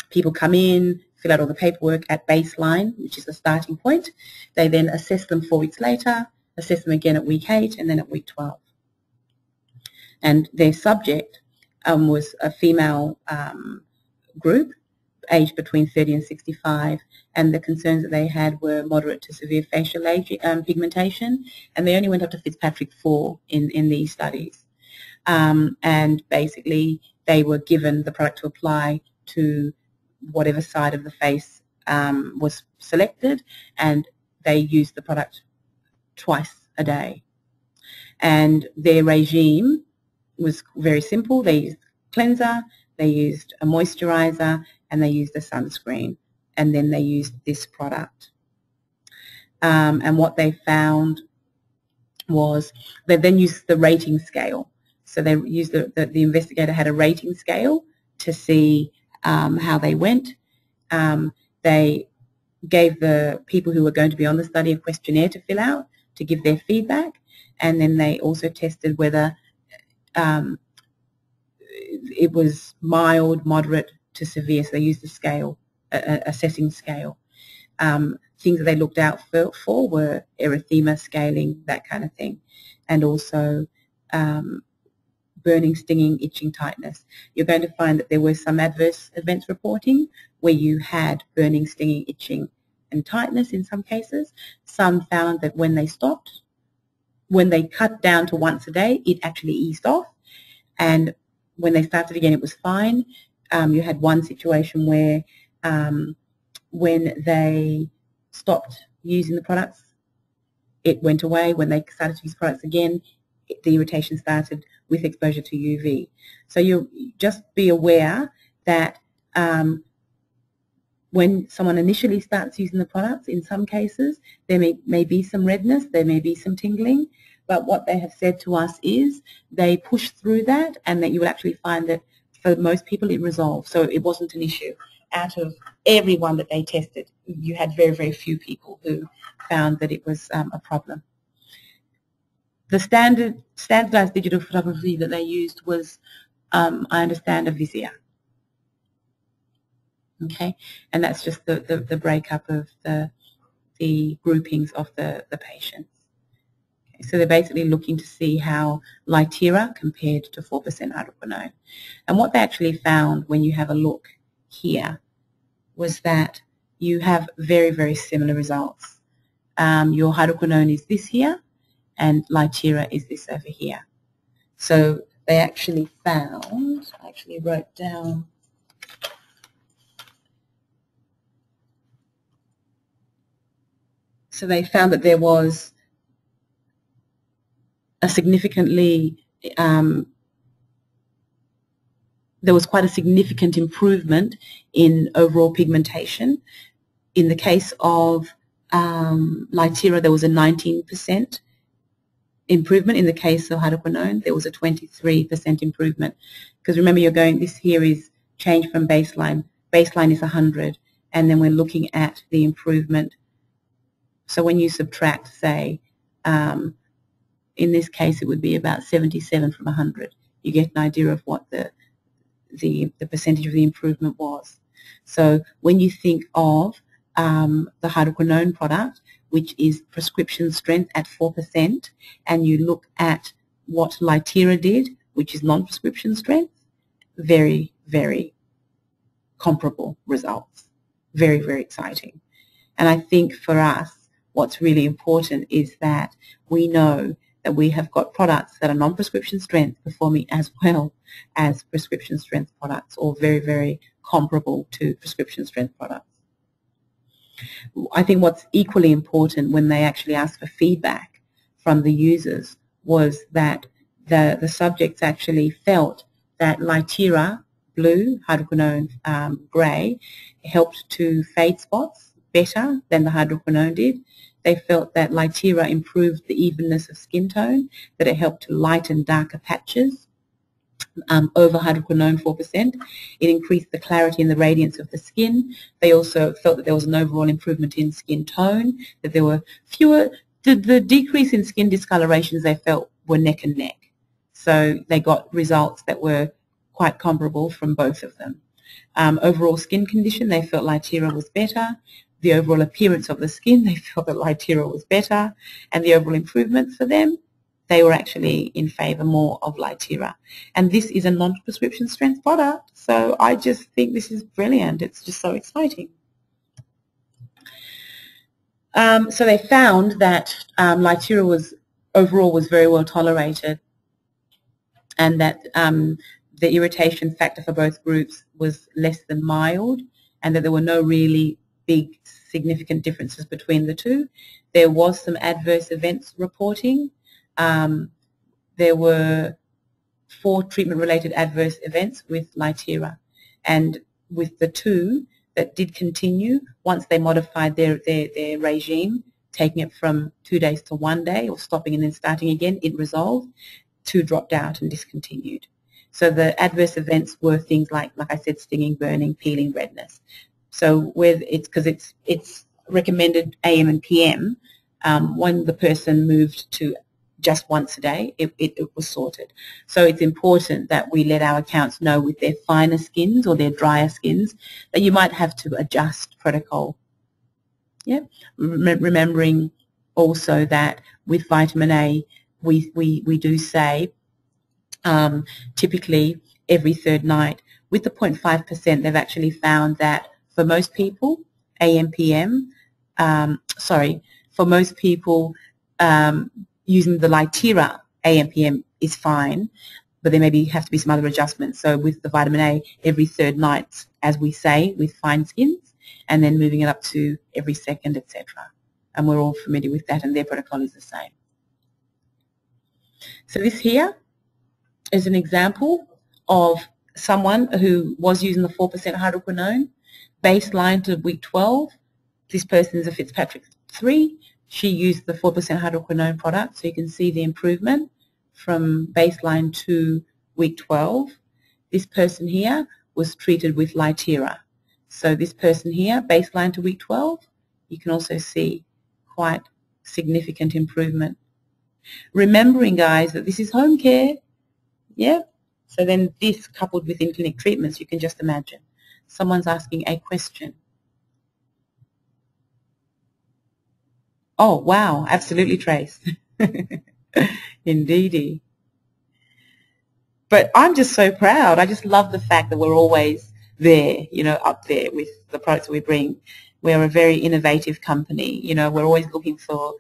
S2: people come in, fill out all the paperwork at baseline, which is the starting point. They then assess them 4 weeks later, assess them again at week 8, and then at week 12. And their subject was a female group, aged between 30 and 65, and the concerns that they had were moderate to severe facial pigmentation, and they only went up to Fitzpatrick 4 in these studies. And basically they were given the product to apply to whatever side of the face was selected, and they used the product twice a day. And their regime was very simple. They used cleanser, they used a moisturizer, and they used a sunscreen, and then they used this product. And what they found was they then used the rating scale. So they used the investigator had a rating scale to see how they went. They gave the people who were going to be on the study a questionnaire to fill out to give their feedback, and then they also tested whether it was mild, moderate to severe. So they used the scale, assessing scale. Things that they looked out for were erythema, scaling, that kind of thing, and also burning, stinging, itching, tightness. You're going to find that there were some adverse events reporting where you had burning, stinging, itching, and tightness in some cases. Some found that when they stopped, when they cut down to once a day, it actually eased off, and when they started again, it was fine. You had one situation where when they stopped using the products, it went away. When they started to use products again, the irritation started with exposure to UV. So you just be aware that when someone initially starts using the products, in some cases there may be some redness, there may be some tingling, but what they have said to us is they push through that, and that you will actually find that for most people it resolves. So it wasn't an issue. Out of everyone that they tested, you had very, very few people who found that it was a problem. The standardized digital photography that they used was, I understand, a Vizia. Okay, and that's just the breakup of the groupings of the patients. Okay, so they're basically looking to see how Lytera compared to 4% hydroquinone. And what they actually found when you have a look here was that you have very, very similar results. Your hydroquinone is this here, and Lytera is this over here. So they actually found, I actually wrote down, so they found that there was a significantly, there was quite a significant improvement in overall pigmentation. In the case of Lytera, there was a 19% improvement. In the case of hydroquinone, there was a 23% improvement. Because remember, you're going, this here is change from baseline. Baseline is 100, and then we're looking at the improvement. So when you subtract, say, in this case, it would be about 77 from 100. You get an idea of what the percentage of the improvement was. So when you think of the hydroquinone product, which is prescription strength at 4%, and you look at what Lytera did, which is non-prescription strength, very, very comparable results. Very, very exciting. And I think for us, what's really important is that we know that we have got products that are non-prescription strength performing as well as prescription strength products, or very, very comparable to prescription strength products. I think what's equally important when they actually asked for feedback from the users was that the subjects actually felt that Lytera blue, hydroquinone grey, helped to fade spots better than the hydroquinone did. They felt that Lytera improved the evenness of skin tone, that it helped to lighten darker patches over hydroquinone 4%. It increased the clarity and the radiance of the skin. They also felt that there was an overall improvement in skin tone, that there were fewer, the decrease in skin discolorations they felt were neck and neck. So they got results that were quite comparable from both of them. Overall skin condition, they felt Lytera was better. The overall appearance of the skin, they felt that Lytera was better. And the overall improvement for them, they were actually in favour more of Lytira. And this is a non-prescription strength product, so I just think this is brilliant. It's just so exciting. So they found that Lytira overall was very well tolerated, and that the irritation factor for both groups was less than mild, and that there were no really big significant differences between the two. There was some adverse events reporting. There were 4 treatment-related adverse events with Lytira, and with the 2 that did continue, once they modified their regime, taking it from 2 days to 1 day, or stopping and then starting again, it resolved. 2 dropped out and discontinued. So the adverse events were things like I said, stinging, burning, peeling, redness. So because it's recommended AM and PM, when the person moved to just once a day, it was sorted. So it's important that we let our accounts know with their finer skins or their drier skins that you might have to adjust protocol. Yeah, remembering also that with vitamin A, we do say typically every 3rd night. With the 0.5%, they've actually found that for most people, for most people, using the Lytira AM/PM is fine, but there maybe have to be some other adjustments. So with the vitamin A, every 3rd night, as we say, with fine skins, and then moving it up to every 2nd, etc. And we're all familiar with that, and their protocol is the same. So this here is an example of someone who was using the 4% hydroquinone, baseline to week 12. This person is a Fitzpatrick 3. She used the 4% hydroquinone product, so you can see the improvement from baseline to week 12. This person here was treated with Lytira. So this person here, baseline to week 12, you can also see quite significant improvement. Remembering, guys, that this is home care. Yeah? So then this coupled with in-clinic treatments, you can just imagine. Someone's asking a question. Oh, wow, absolutely, Trace. Indeedy. But I'm just so proud. I just love the fact that we're always there, you know, up there with the products we bring. We're a very innovative company. You know, we're always looking for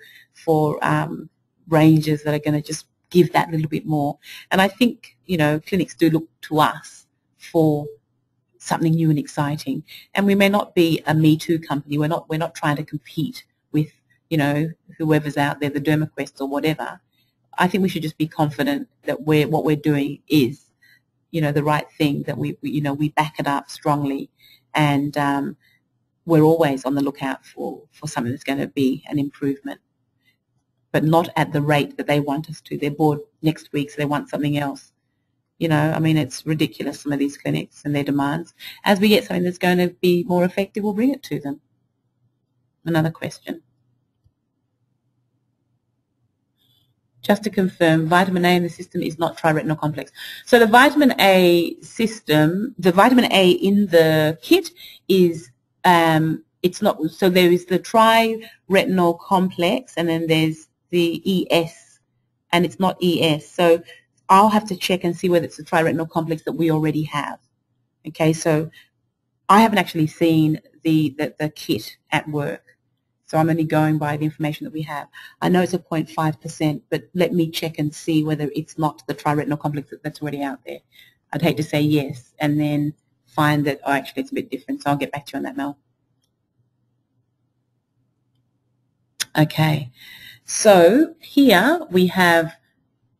S2: ranges that are going to just give that little bit more. And I think, you know, clinics do look to us for something new and exciting. And we may not be a Me Too company. We're not trying to compete with, you know, whoever's out there, the DermaQuest or whatever. I think we should just be confident that what we're doing is, you know, the right thing, that we back it up strongly, and we're always on the lookout for something that's going to be an improvement, but not at the rate that they want us to. They're bored next week, so they want something else. You know, I mean, it's ridiculous, some of these clinics and their demands. As we get something that's going to be more effective, we'll bring it to them. Another question. Just to confirm, vitamin A in the system is not triretinol complex. So the vitamin A system, the vitamin A in the kit is, it's not, so there is the triretinol complex, and then there's the ES, and it's not ES. So I'll have to check and see whether it's the triretinol complex that we already have. Okay, so I haven't actually seen the kit at work. So I'm only going by the information that we have. I know it's a 0.5%, but let me check and see whether it's not the triretinol complex that's already out there. I'd hate to say yes and then find that, oh, actually it's a bit different. So I'll get back to you on that, Mel. Okay, so here we have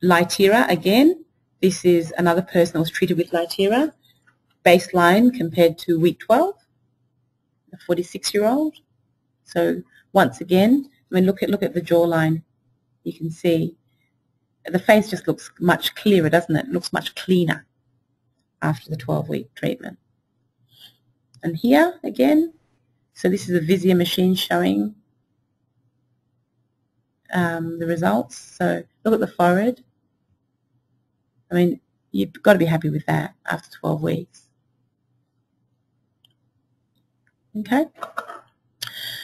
S2: Lytira again. This is another person that was treated with Lytira. Baseline compared to week 12, a 46-year-old. So once again, I mean, look at the jawline. You can see the face just looks much clearer, doesn't it? It looks much cleaner after the 12-week treatment. And here again, so this is a Visia machine showing the results. So look at the forehead. I mean, you've got to be happy with that after 12 weeks. Okay.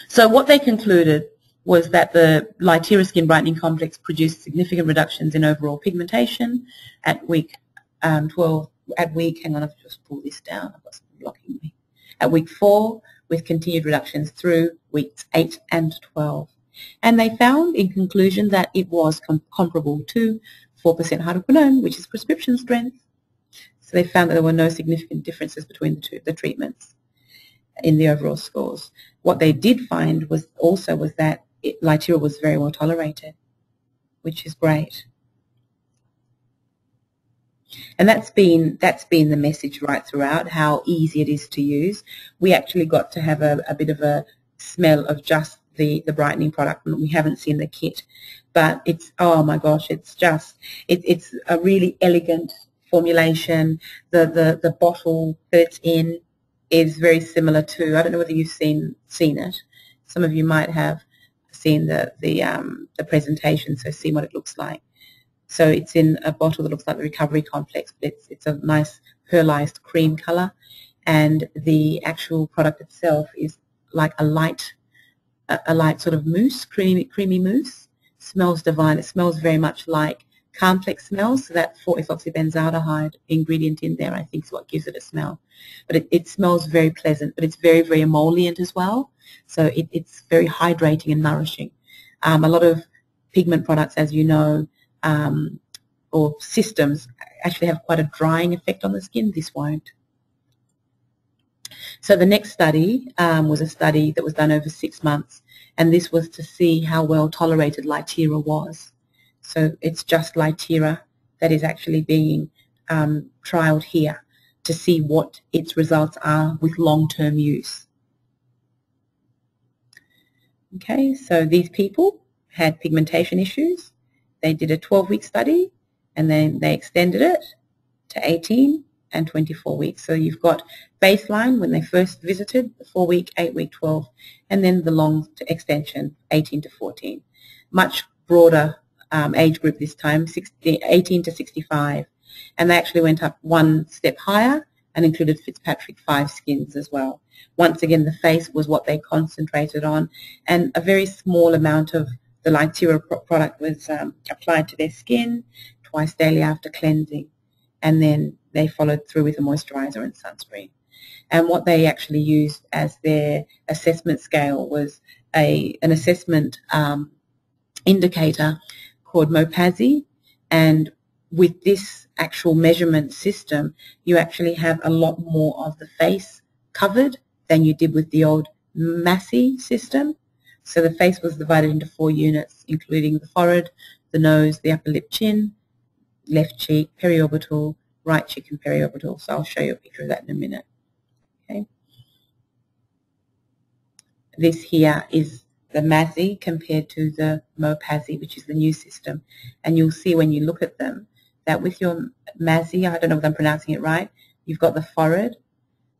S2: So what they concluded was that the Lytera Skin Brightening Complex produced significant reductions in overall pigmentation at week 12. At week, hang on, I've just pulled this down. I've got something blocking me. At week 4, with continued reductions through weeks 8 and 12. And they found, in conclusion, that it was comparable to 4% hydroquinone, which is prescription strength. So they found that there were no significant differences between the treatments in the overall scores. What they did find was that Lytera was very well tolerated, which is great. And that's been the message right throughout, how easy it is to use. We actually got to have a bit of a smell of just the brightening product, and we haven't seen the kit. But it's, oh my gosh, it's a really elegant formulation. The bottle that it's in is very similar to, I don't know whether you've seen it. Some of you might have seen the presentation, so see what it looks like. So it's in a bottle that looks like the Recovery Complex, but it's a nice pearlized cream color, and the actual product itself is like a light sort of mousse, creamy mousse. Smells divine. It smells very much like complex smells, so that 4-ethoxybenzaldehyde ingredient in there I think is what gives it a smell. But it smells very pleasant, but it's very, very emollient as well, so it's very hydrating and nourishing. A lot of pigment products, as you know, or systems actually have quite a drying effect on the skin. This won't. So the next study was a study that was done over 6 months, and this was to see how well tolerated Lytera was. So it's just Lytera that is actually being trialled here to see what its results are with long-term use. Okay, so these people had pigmentation issues. They did a 12-week study, and then they extended it to 18 and 24 weeks. So you've got baseline when they first visited, the 4-week, 8-week, 12, and then the long extension, 18 to 14. Much broader age group this time, 18 to 65. And they actually went up one step higher and included Fitzpatrick 5 skins as well. Once again, the face was what they concentrated on, and a very small amount of the Lytera product was applied to their skin twice daily after cleansing, and then they followed through with a moisturizer and sunscreen. And what they actually used as their assessment scale was an assessment indicator called MOPASI, and with this actual measurement system, you actually have a lot more of the face covered than you did with the old MASI system. So the face was divided into 4 units, including the forehead, the nose, the upper lip, chin, left cheek, periorbital, right cheek and periorbital. So I'll show you a picture of that in a minute. Okay. This here is the MASI compared to the MOPASI, which is the new system. And you'll see when you look at them that with your MASI, I don't know if I'm pronouncing it right, you've got the forehead.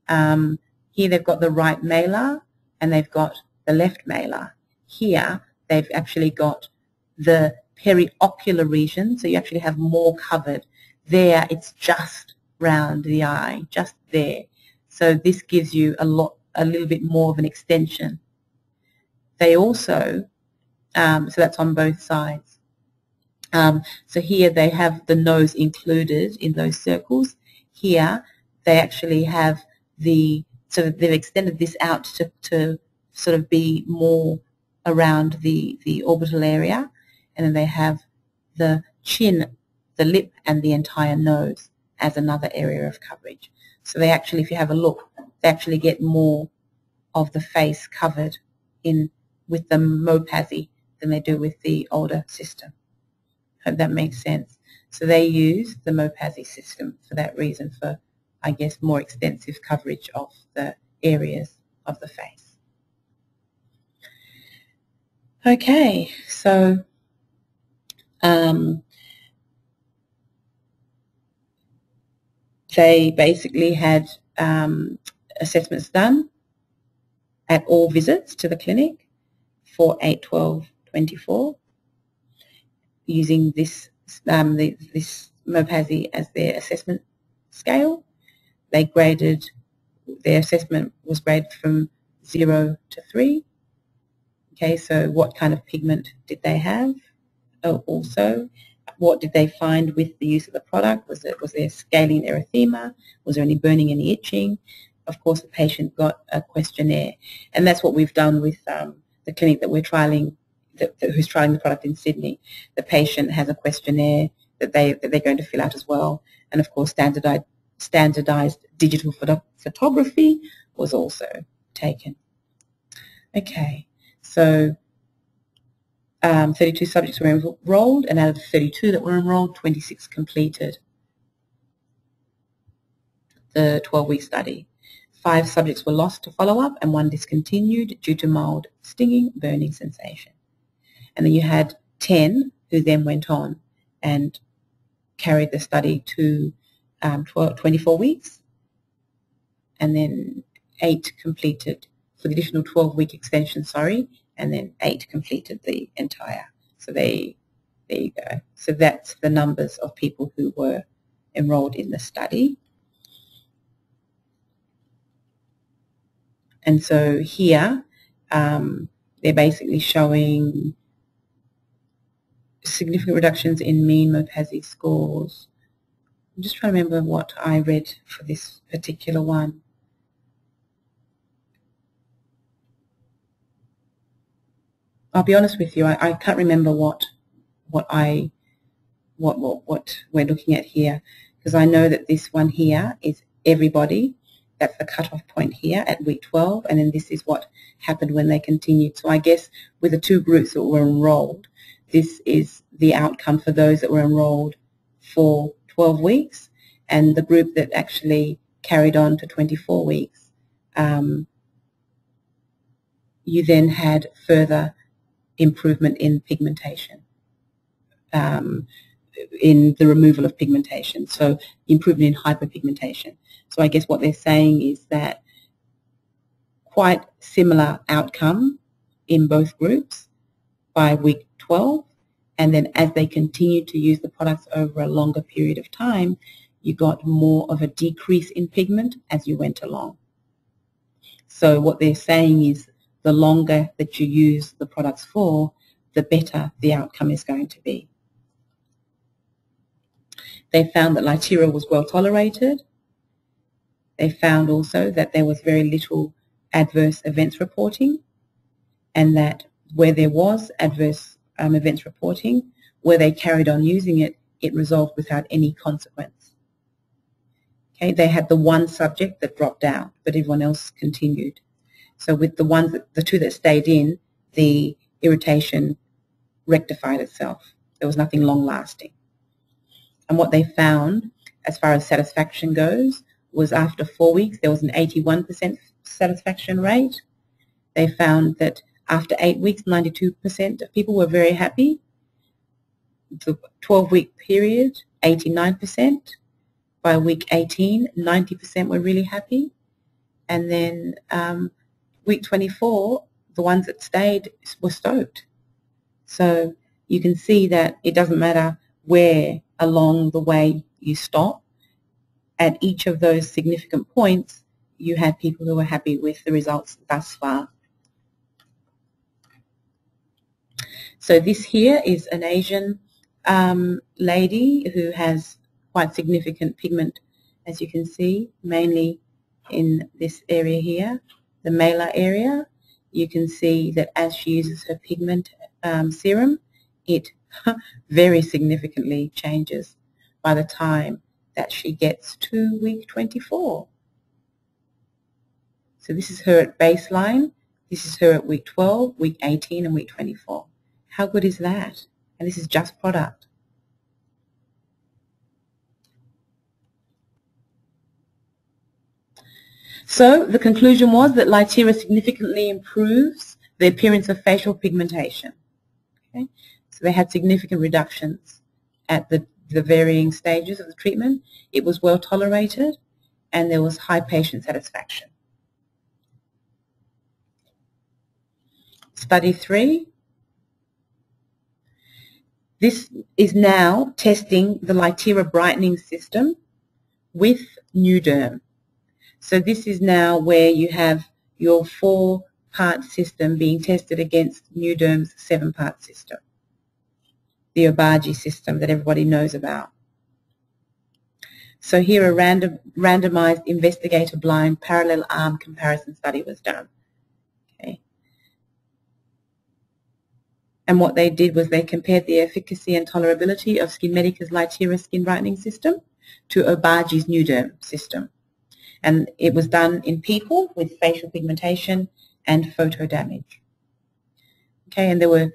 S2: Here they've got the right malar and they've got the left malar. Here they've actually got the periocular region, so you actually have more covered. There it's just round the eye, just there. So this gives you a little bit more of an extension. They also, so that's on both sides. So here they have the nose included in those circles. Here they actually have so they've extended this out to sort of be more around the orbital area, and then they have the chin, the lip, and the entire nose as another area of coverage. So they actually, if you have a look, they actually get more of the face covered in with the MOPASI than they do with the older system. Hope that makes sense. So they use the MOPASI system for that reason, for, I guess, more extensive coverage of the areas of the face. Okay, so they basically had assessments done at all visits to the clinic for 8, 12, 24, using this this MOPASI as their assessment scale. They graded, their assessment was graded from 0 to 3. Okay, so what kind of pigment did they have? Oh, also, what did they find with the use of the product? Was there scaling erythema? Was there any burning, any itching? Of course, the patient got a questionnaire, and that's what we've done with the clinic that we're trialing, who's trialing the product in Sydney. The patient has a questionnaire that they're going to fill out as well, and of course, standardized digital photography was also taken. Okay, so 32 subjects were enrolled, and out of the 32 that were enrolled, 26 completed the 12-week study. 5 subjects were lost to follow-up, and 1 discontinued due to mild stinging, burning sensation. And then you had 10 who then went on and carried the study to 24 weeks, and then 8 completed for the additional 12-week extension, and then 8 completed the entire. So there you go. So that's the numbers of people who were enrolled in the study. And so here they're basically showing significant reductions in mean MOPASI scores. I'm just trying to remember what I read for this particular one. I'll be honest with you, I can't remember what we're looking at here, because I know that this one here is everybody. That's the cutoff point here at week 12, and then this is what happened when they continued. So I guess with the 2 groups that were enrolled, this is the outcome for those that were enrolled for 12 weeks, and the group that actually carried on to 24 weeks, you then had further improvement in pigmentation, in the removal of pigmentation, so improvement in hyperpigmentation. So I guess what they're saying is that quite similar outcome in both groups by week 12, and then as they continued to use the products over a longer period of time, you got more of a decrease in pigment as you went along. So what they're saying is the longer that you use the products for, the better the outcome is going to be. They found that Lytera was well tolerated. They found also that there was very little adverse events reporting, and that where there was adverse events reporting, where they carried on using it, it resolved without any consequence. Okay, they had the 1 subject that dropped out, but everyone else continued. So with the 2 that stayed in, the irritation rectified itself. There was nothing long-lasting. And what they found, as far as satisfaction goes, was after 4 weeks, there was an 81% satisfaction rate. They found that after 8 weeks, 92% of people were very happy. The 12-week period, 89%. By week 18, 90% were really happy. And then week 24, the ones that stayed were stoked. So you can see that it doesn't matter where along the way you stop. At each of those significant points, you had people who were happy with the results thus far. So this here is an Asian lady who has quite significant pigment, as you can see, mainly in this area here, the malar area. You can see that as she uses her pigment serum, it very significantly changes by the time that she gets to week 24. So this is her at baseline. This is her at week 12, week 18, and week 24. How good is that? And this is just product. So the conclusion was that Lytera significantly improves the appearance of facial pigmentation. Okay? So they had significant reductions at the varying stages of the treatment. It was well tolerated, and there was high patient satisfaction. Study 3. This is now testing the Lytera brightening system with New Derm. So this is now where you have your 4 8-part system being tested against Newderm's 7-part system, the Obagi system that everybody knows about. So here a randomized investigator-blind parallel arm comparison study was done. Okay. And what they did was they compared the efficacy and tolerability of SkinMedica's Lytera skin brightening system to Obagi's Newderm system. And it was done in people with facial pigmentation and photo damage. Okay, and there were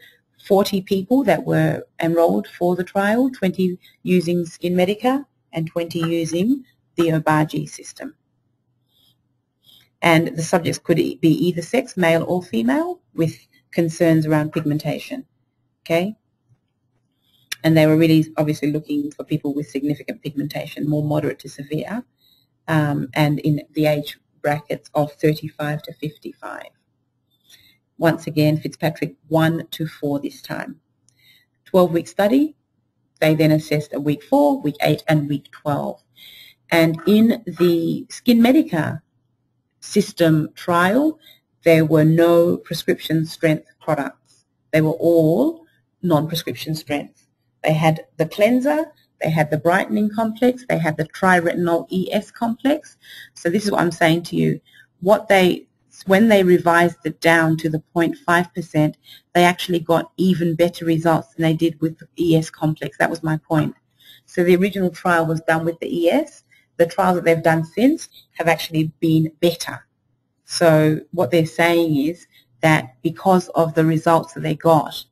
S2: 40 people that were enrolled for the trial, 20 using SkinMedica and 20 using the Obagi system. And the subjects could be either sex, male or female, with concerns around pigmentation. Okay? And they were really obviously looking for people with significant pigmentation, more moderate to severe, and in the age brackets of 35 to 55. Once again, Fitzpatrick 1 to 4 this time. 12-week study. They then assessed at week 4, week 8, and week 12. And in the SkinMedica system trial, there were no prescription strength products. They were all non-prescription strength. They had the cleanser, they had the brightening complex, they had the triretinol ES complex. So this is what I'm saying to you. When they revised it down to the 0.5%, they actually got even better results than they did with the ES complex. That was my point. So the original trial was done with the ES. The trials that they've done since have actually been better. So what they're saying is that because of the results that they got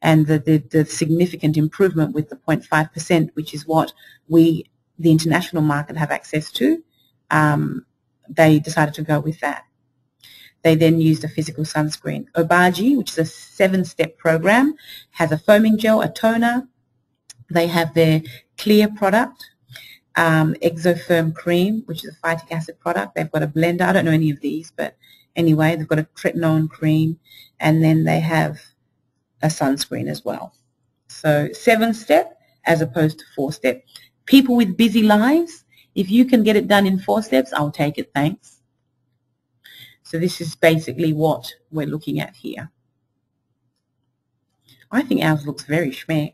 S2: and the significant improvement with the 0.5%, which is what the international market, have access to, they decided to go with that. They then used a physical sunscreen. Obagi, which is a 7-step program, has a foaming gel, a toner. They have their clear product, Exotherm cream, which is a phytic acid product. They've got a blender. I don't know any of these, but anyway, they've got a tretinoin cream, and then they have a sunscreen as well. So 7-step as opposed to 4-step. People with busy lives, if you can get it done in 4 steps, I'll take it, thanks. So this is basically what we're looking at here. I think ours looks very schmeck,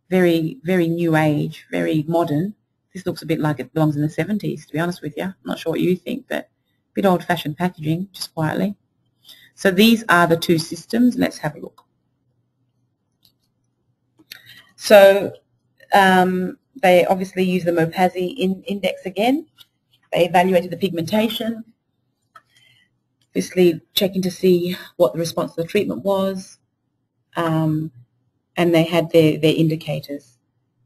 S2: very, very new age, very modern. This looks a bit like it belongs in the 70s, to be honest with you. I'm not sure what you think, but a bit old-fashioned packaging, just quietly. So these are the two systems. Let's have a look. So they obviously use the Mopazi index again. They evaluated the pigmentation, obviously checking to see what the response to the treatment was, and they had their indicators.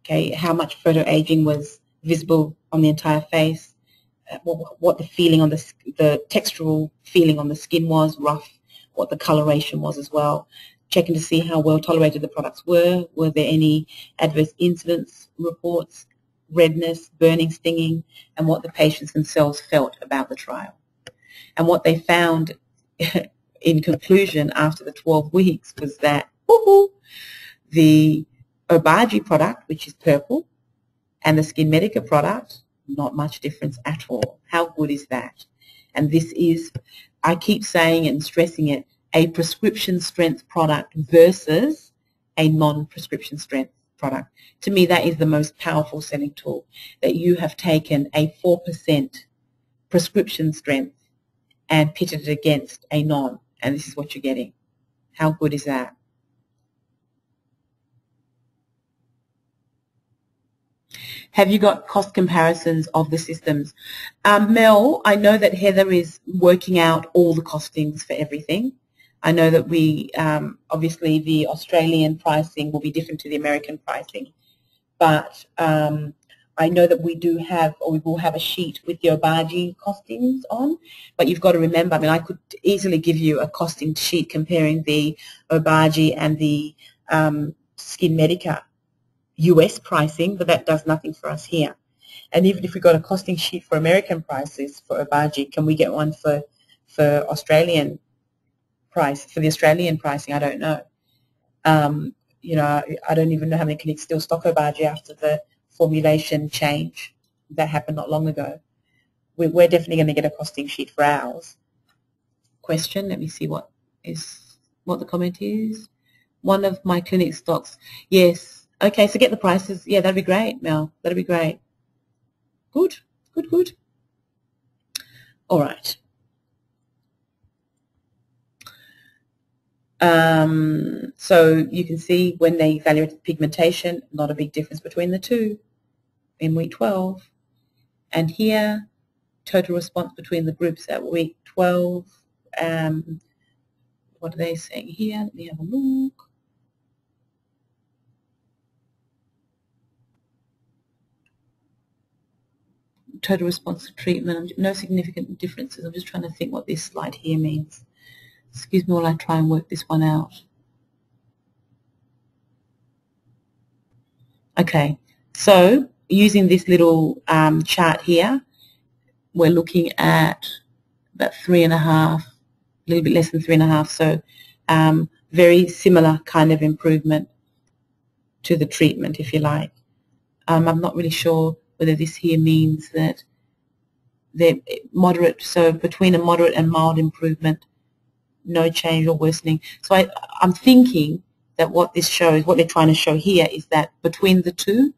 S2: Okay, how much photoaging was visible on the entire face, what the feeling on the textural feeling on the skin was, rough, what the coloration was as well, checking to see how well tolerated the products were there any adverse incidents reports, redness, burning, stinging, and what the patients themselves felt about the trial. And what they found in conclusion after the 12 weeks was that the Obagi product, which is purple, and the SkinMedica product, not much difference at all. How good is that? And this is, I keep saying it and stressing it, a prescription strength product versus a non-prescription strength product. To me, that is the most powerful selling tool, that you have taken a 4% prescription strength and pitted it against a non, and this is what you're getting. How good is that? Have you got cost comparisons of the systems? Mel, I know that Heather is working out all the costings for everything. I know that we, obviously the Australian pricing will be different to the American pricing, but I know that we do have, or we will have a sheet with the Obagi costings on, but you've got to remember, I mean, I could easily give you a costing sheet comparing the Obagi and the SkinMedica US pricing, but that does nothing for us here. And even if we got a costing sheet for American prices for Obagi, can we get one for Australian price, for the Australian pricing? I don't know. You know, I don't even know how many clinics still stock Obagi after the formulation change that happened not long ago. We're definitely going to get a costing sheet for ours. question. Let me see what the comment is. One of my clinic stocks. Yes. Okay, so get the prices. Yeah, that'd be great, Mel. That'd be great. Good, good, good. All right. So you can see when they evaluated pigmentation, not a big difference between the two in week 12. And here, total response between the groups at week 12. What are they saying here? Let me have a look. Total response to treatment, no significant differences. I'm just trying to think what this slide here means. Excuse me while I try and work this one out. Okay, so using this little chart here, we're looking at about 3.5, a little bit less than 3.5, so very similar kind of improvement to the treatment, if you like. I'm not really sure whether this here means that they're moderate, so between a moderate and mild improvement, no change or worsening. So I'm thinking that what this shows, what they're trying to show here, is that between the two,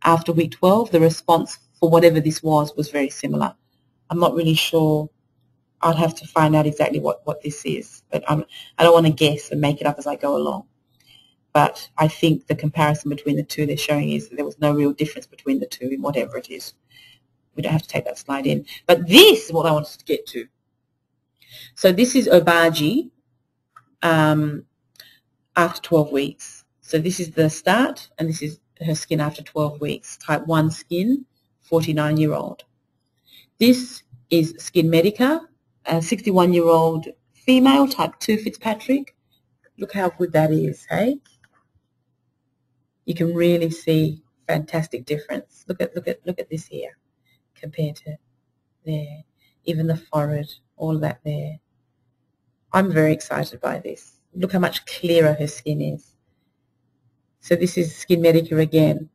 S2: after week 12, the response for whatever this was very similar. I'm not really sure. I'll have to find out exactly what this is, but I don't want to guess and make it up as I go along. But I think the comparison between the two they're showing is that there was no real difference between the two in whatever it is. We don't have to take that slide in. But this is what I wanted to get to. So this is Obagi after 12 weeks. So this is the start, and this is her skin after 12 weeks. Type 1 skin, 49-year-old. This is Skin Medica, a 61-year-old female, type 2 Fitzpatrick. Look how good that is, hey? You can really see fantastic difference. Look at this here compared to there. Even the forehead, all of that there. I'm very excited by this. Look how much clearer her skin is. So this is Skin Medica again.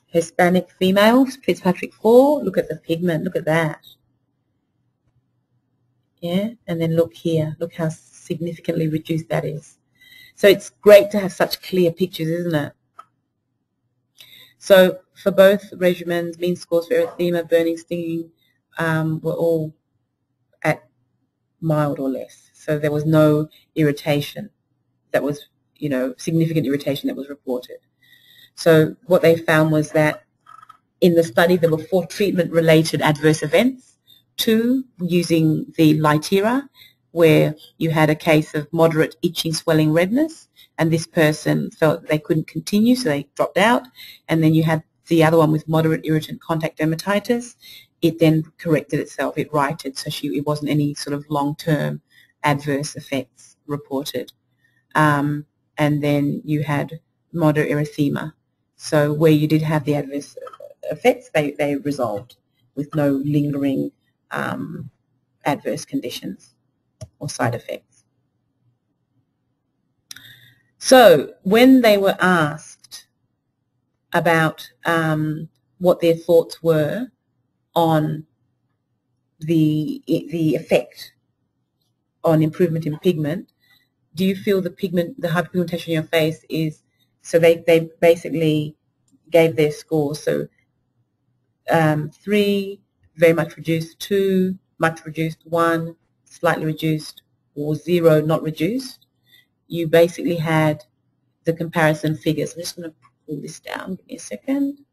S2: Hispanic female, Fitzpatrick 4. Look at the pigment. Look at that. Yeah, and then look here. Look how significantly reduced that is. So it's great to have such clear pictures, isn't it? So for both regimens, mean scores for erythema, burning, stinging were all at mild or less. So there was no irritation that was, significant irritation that was reported. So what they found was that in the study there were 4 treatment-related adverse events, 2 using the Lytera, where you had a case of moderate itching, swelling, redness, and this person felt they couldn't continue, so they dropped out. And then you had the other one with moderate irritant contact dermatitis. It then corrected itself. It righted, so it wasn't any sort of long-term adverse effects reported. And then you had moderate erythema. So where you did have the adverse effects, they resolved with no lingering adverse conditions or side effects. So when they were asked about what their thoughts were on the effect on improvement in pigment, do you feel the hyperpigmentation in your face is, so they basically gave their scores. So 3, very much reduced, 2, much reduced, 1, slightly reduced, or 0, not reduced. You basically had the comparison figures. I'm just going to pull this down. Give me a second.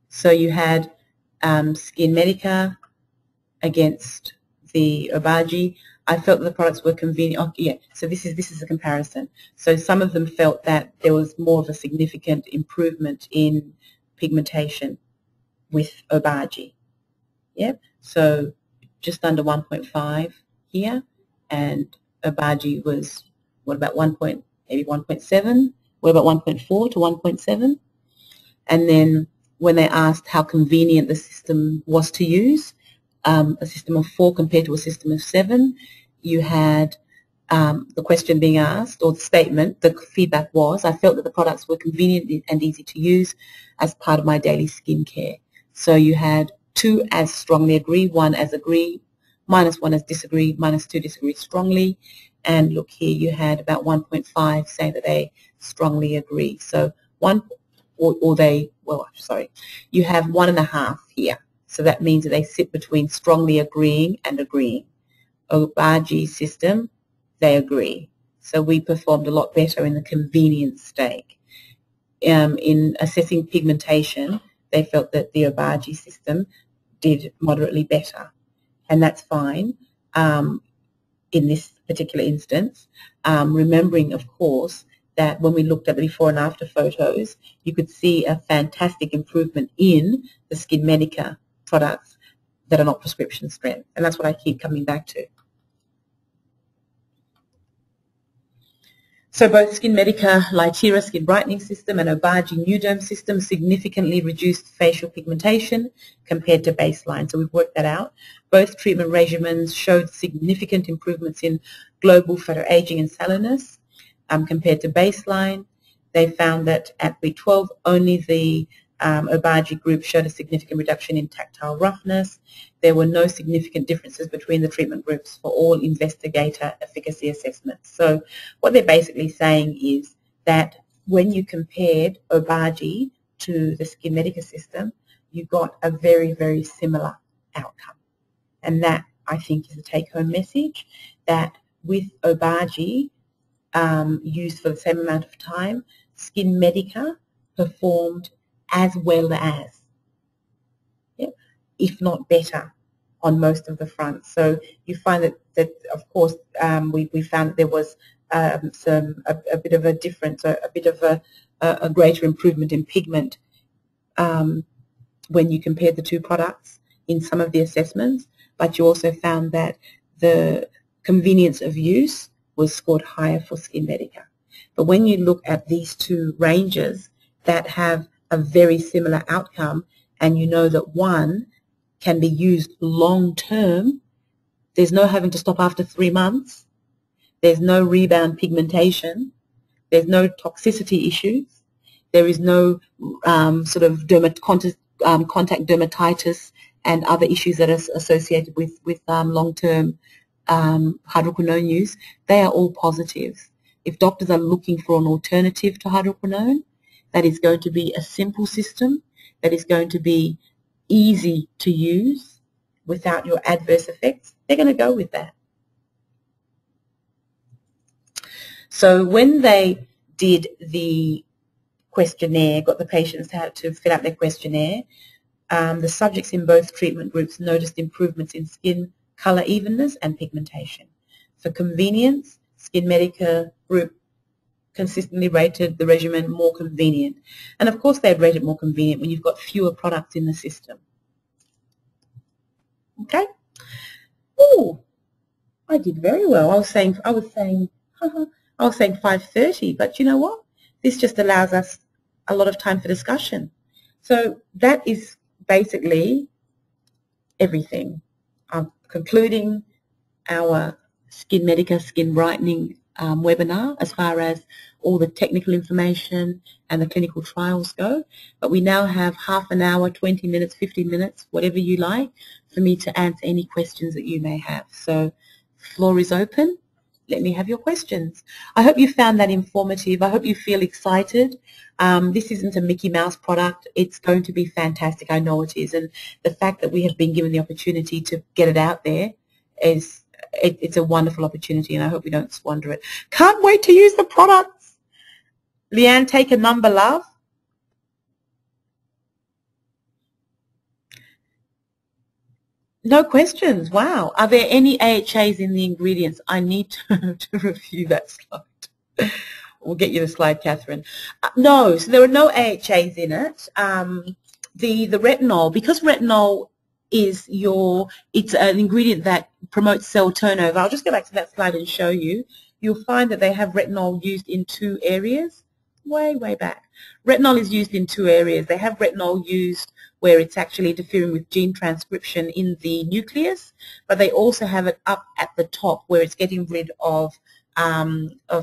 S2: So you had Skin Medica against the Obagi. I felt that the products were convenient. Oh, yeah. So this is a comparison. So some of them felt that there was more of a significant improvement in pigmentation with Obagi. Yep. So just under 1.5 here, and Obagi was, what about maybe 1.7? What about 1.4 to 1.7? And then when they asked how convenient the system was to use, a system of 4 compared to a system of 7, you had the question being asked, or the statement, the feedback was, I felt that the products were convenient and easy to use as part of my daily skincare. So you had 2 as strongly agree, 1 as agree, -1 is disagree, -2 disagree strongly. And look here, you had about 1.5 saying that they strongly agree. So you have 1.5 here. So that means that they sit between strongly agreeing and agreeing. Obagi system, they agree. So we performed a lot better in the convenience stake. In assessing pigmentation, they felt that the Obagi system did moderately better, and that's fine in this particular instance. Remembering, of course, that when we looked at the before and after photos, you could see a fantastic improvement in the Skin Medica products that are not prescription strength, and that's what I keep coming back to. So both Skin Medica Lytera Skin Brightening System and Obagi New-Derm System significantly reduced facial pigmentation compared to baseline. So we've worked that out. Both treatment regimens showed significant improvements in global photoaging and sallowness compared to baseline. They found that at week 12, only the Obagi group showed a significant reduction in tactile roughness. There were no significant differences between the treatment groups for all investigator efficacy assessments. So what they're basically saying is that when you compared Obagi to the Skin Medica system, you got a very, very similar outcome. And that, I think, is a take-home message, that with Obagi used for the same amount of time, Skin Medica performed as well as, if not better, on most of the fronts. So you find that of course, we found that there was a bit of a difference, a bit of a greater improvement in pigment when you compared the two products in some of the assessments, but you also found that the convenience of use was scored higher for Skin Medica. But when you look at these two ranges that have a very similar outcome, and you know that one can be used long term, there's no having to stop after 3 months, there's no rebound pigmentation, there's no toxicity issues, there is no sort of contact dermatitis and other issues that are associated with long-term hydroquinone use. They are all positives. If doctors are looking for an alternative to hydroquinone, that is going to be a simple system, that is going to be easy to use without your adverse effects, they're going to go with that. So when they did the questionnaire, got the patients to fill out their questionnaire, the subjects in both treatment groups noticed improvements in skin color evenness and pigmentation. For convenience, Skin Medica group consistently rated the regimen more convenient. And of course they'd rate it more convenient when you've got fewer products in the system. Okay? Ooh, I did very well. I was saying 5:30, but you know what? This just allows us a lot of time for discussion. So that is basically everything. I'm concluding our Skin Medica Skin Brightening webinar as far as all the technical information and the clinical trials go. But we now have half an hour, 20 minutes, 15 minutes, whatever you like, for me to answer any questions that you may have. So the floor is open. Let me have your questions. I hope you found that informative. I hope you feel excited. This isn't a Mickey Mouse product. It's going to be fantastic. I know it is. And the fact that we have been given the opportunity to get it out there is it's a wonderful opportunity, and I hope we don't squander it. Can't wait to use the products. Leanne, take a number, love. No questions. Wow. Are there any AHAs in the ingredients? I need to review that slide. We'll get you the slide, Catherine. No, so there are no AHAs in it. The retinol, because retinol is it's an ingredient that promotes cell turnover. I'll just go back to that slide and show you. You'll find that they have retinol used in 2 areas, way back. Retinol is used in 2 areas. They have retinol used where it's actually interfering with gene transcription in the nucleus, but they also have it up at the top where it's getting rid of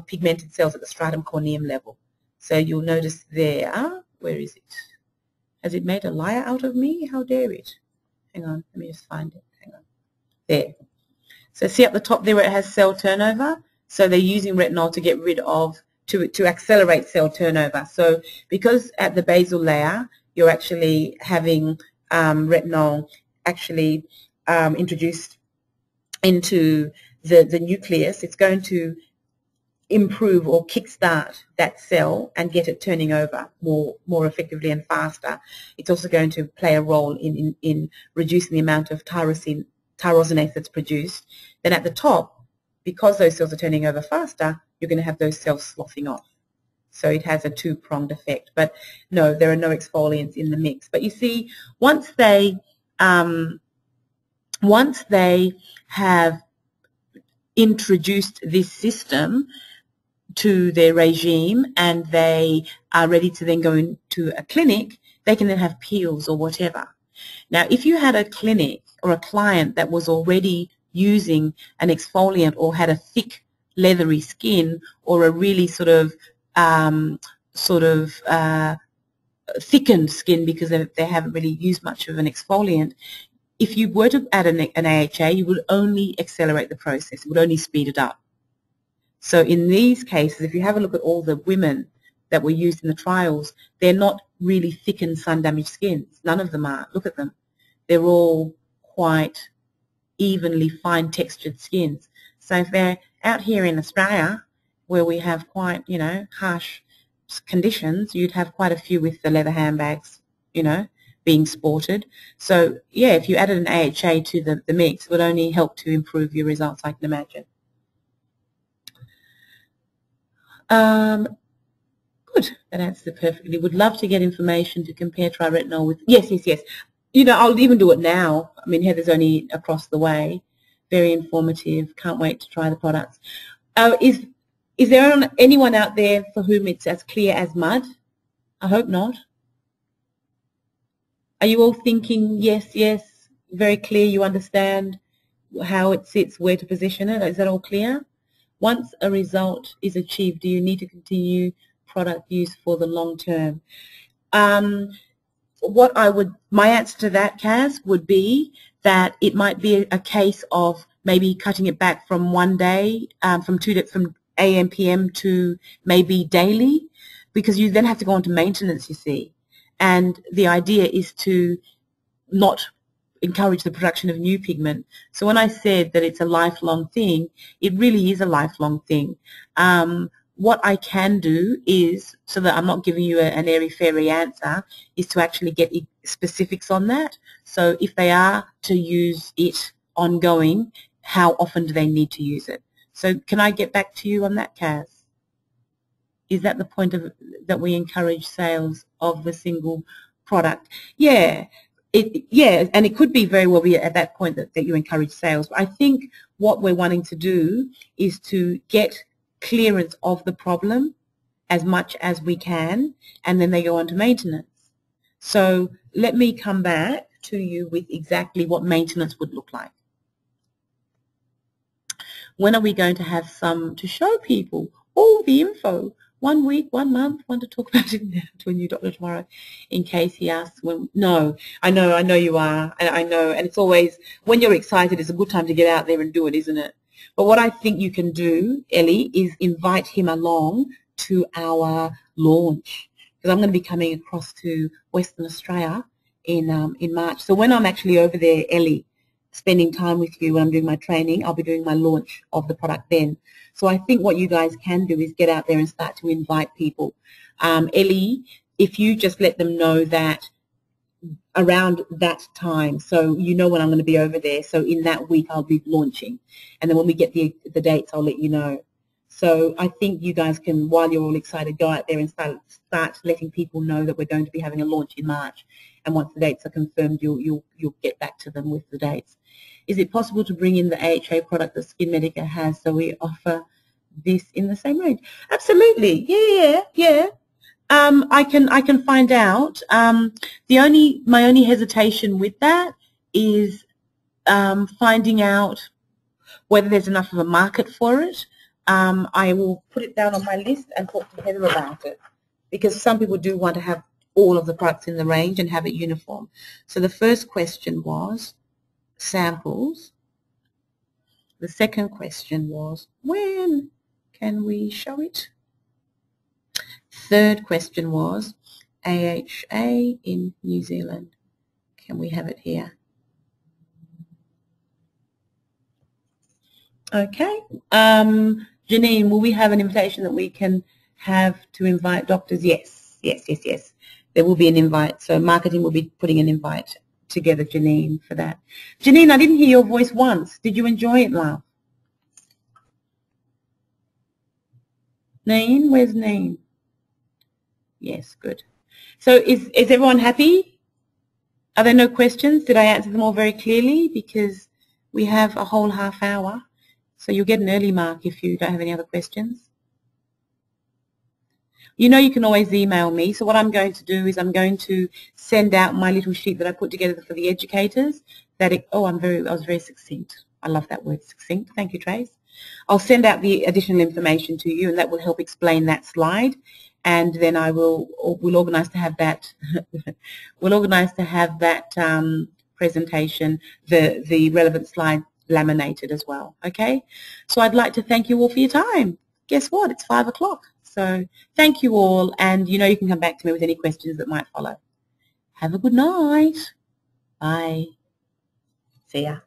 S2: pigmented cells at the stratum corneum level. So you'll notice there, where is it? Has it made a liar out of me? How dare it? Hang on, let me just find it. Hang on. There. So see up the top there where it has cell turnover? So they're using retinol to get rid of, to accelerate cell turnover. So because at the basal layer, you're actually having retinol actually introduced into the nucleus, it's going to improve or kickstart that cell and get it turning over more effectively and faster. It's also going to play a role in reducing the amount of tyrosinase that's produced. Then at the top, because those cells are turning over faster, you're going to have those cells sloughing off. So it has a two-pronged effect. But no, there are no exfoliants in the mix. But you see, once they have introduced this system to their regime and they are ready to then go into a clinic, they can then have peels or whatever. Now, if you had a clinic or a client that was already using an exfoliant or had a thick, leathery skin or a really sort of thickened skin because they haven't really used much of an exfoliant, if you were to add an AHA, you would only accelerate the process. It would only speed it up. So in these cases, if you have a look at all the women that were used in the trials, they're not really thickened sun-damaged skins. None of them are. Look at them. They're all quite evenly fine-textured skins. So if they're out here in Australia, where we have quite, you know, harsh conditions, you'd have quite a few with the leather handbags, you know, being sported. So, yeah, if you added an AHA to the mix, it would only help to improve your results, I can imagine. Good. That answers it perfectly. Would love to get information to compare triretinol with... Yes. You know, I'll even do it now. I mean, Heather's only across the way. Very informative. Can't wait to try the products. Is there anyone out there for whom it's as clear as mud? I hope not. Are you all thinking, yes, very clear, you understand how it sits, where to position it? Is that all clear? Once a result is achieved, do you need to continue product use for the long term? My answer to that, Kaz, would be that it might be a case of maybe cutting it back from one day, from AM, PM to maybe daily, because you then have to go on to maintenance, you see. And the idea is to not encourage the production of new pigment. So when I said that it's a lifelong thing, it really is a lifelong thing. What I can do is, so that I'm not giving you an airy-fairy answer, is to actually get specifics on that. So if they are to use it ongoing, how often do they need to use it? So can I get back to you on that, Kaz? Is that the point of that we encourage sales of the single product? Yeah. And it could be very well be at that point that you encourage sales. But I think what we're wanting to do is to get clearance of the problem as much as we can, and then they go on to maintenance. So let me come back to you with exactly what maintenance would look like. When are we going to have some to show people all the info? 1 week, 1 month, want to talk about it now to a new doctor tomorrow in case he asks when. No, I know you are, and I know, and it's always, when you're excited, it's a good time to get out there and do it, isn't it? But what I think you can do, Ellie, is invite him along to our launch, because I'm going to be coming across to Western Australia in March. So when I'm actually over there, Ellie, spending time with you when I'm doing my training, I'll be doing my launch of the product then. So I think what you guys can do is get out there and start to invite people. Ellie, if you just let them know that around that time, so you know when I'm going to be over there, so in that week I'll be launching. And then when we get the dates, I'll let you know. So I think you guys can, while you're all excited, go out there and start letting people know that we're going to be having a launch in March. And once the dates are confirmed, you'll get back to them with the dates. Is it possible to bring in the AHA product that Skin Medica has so we offer this in the same range? Absolutely. Yeah. I can find out. My only hesitation with that is finding out whether there's enough of a market for it. I will put it down on my list and talk to Heather about it, because some people do want to have all of the products in the range and have it uniform. So the first question was samples. The second question was, when can we show it? Third question was, AHA in New Zealand. Can we have it here? Okay. Janine, will we have an invitation that we can have to invite doctors? Yes, yes, yes, yes. There will be an invite. So marketing will be putting an invite together, Janine, for that. Janine, I didn't hear your voice once. Did you enjoy it, love? Nain, where's Nain? Yes, good. So is everyone happy? Are there no questions? Did I answer them all very clearly? Because we have a whole half hour. So you'll get an early mark if you don't have any other questions. You know you can always email me. So what I'm going to do is I'm going to send out my little sheet that I put together for the educators. I was very succinct. I love that word, succinct. Thank you, Trace. I'll send out the additional information to you, and that will help explain that slide. And then we'll organise to have that. We'll organise to have that presentation, the relevant slide laminated as well. Okay. So I'd like to thank you all for your time. Guess what? It's 5 o'clock. So thank you all, and you know you can come back to me with any questions that might follow. Have a good night. Bye. See ya.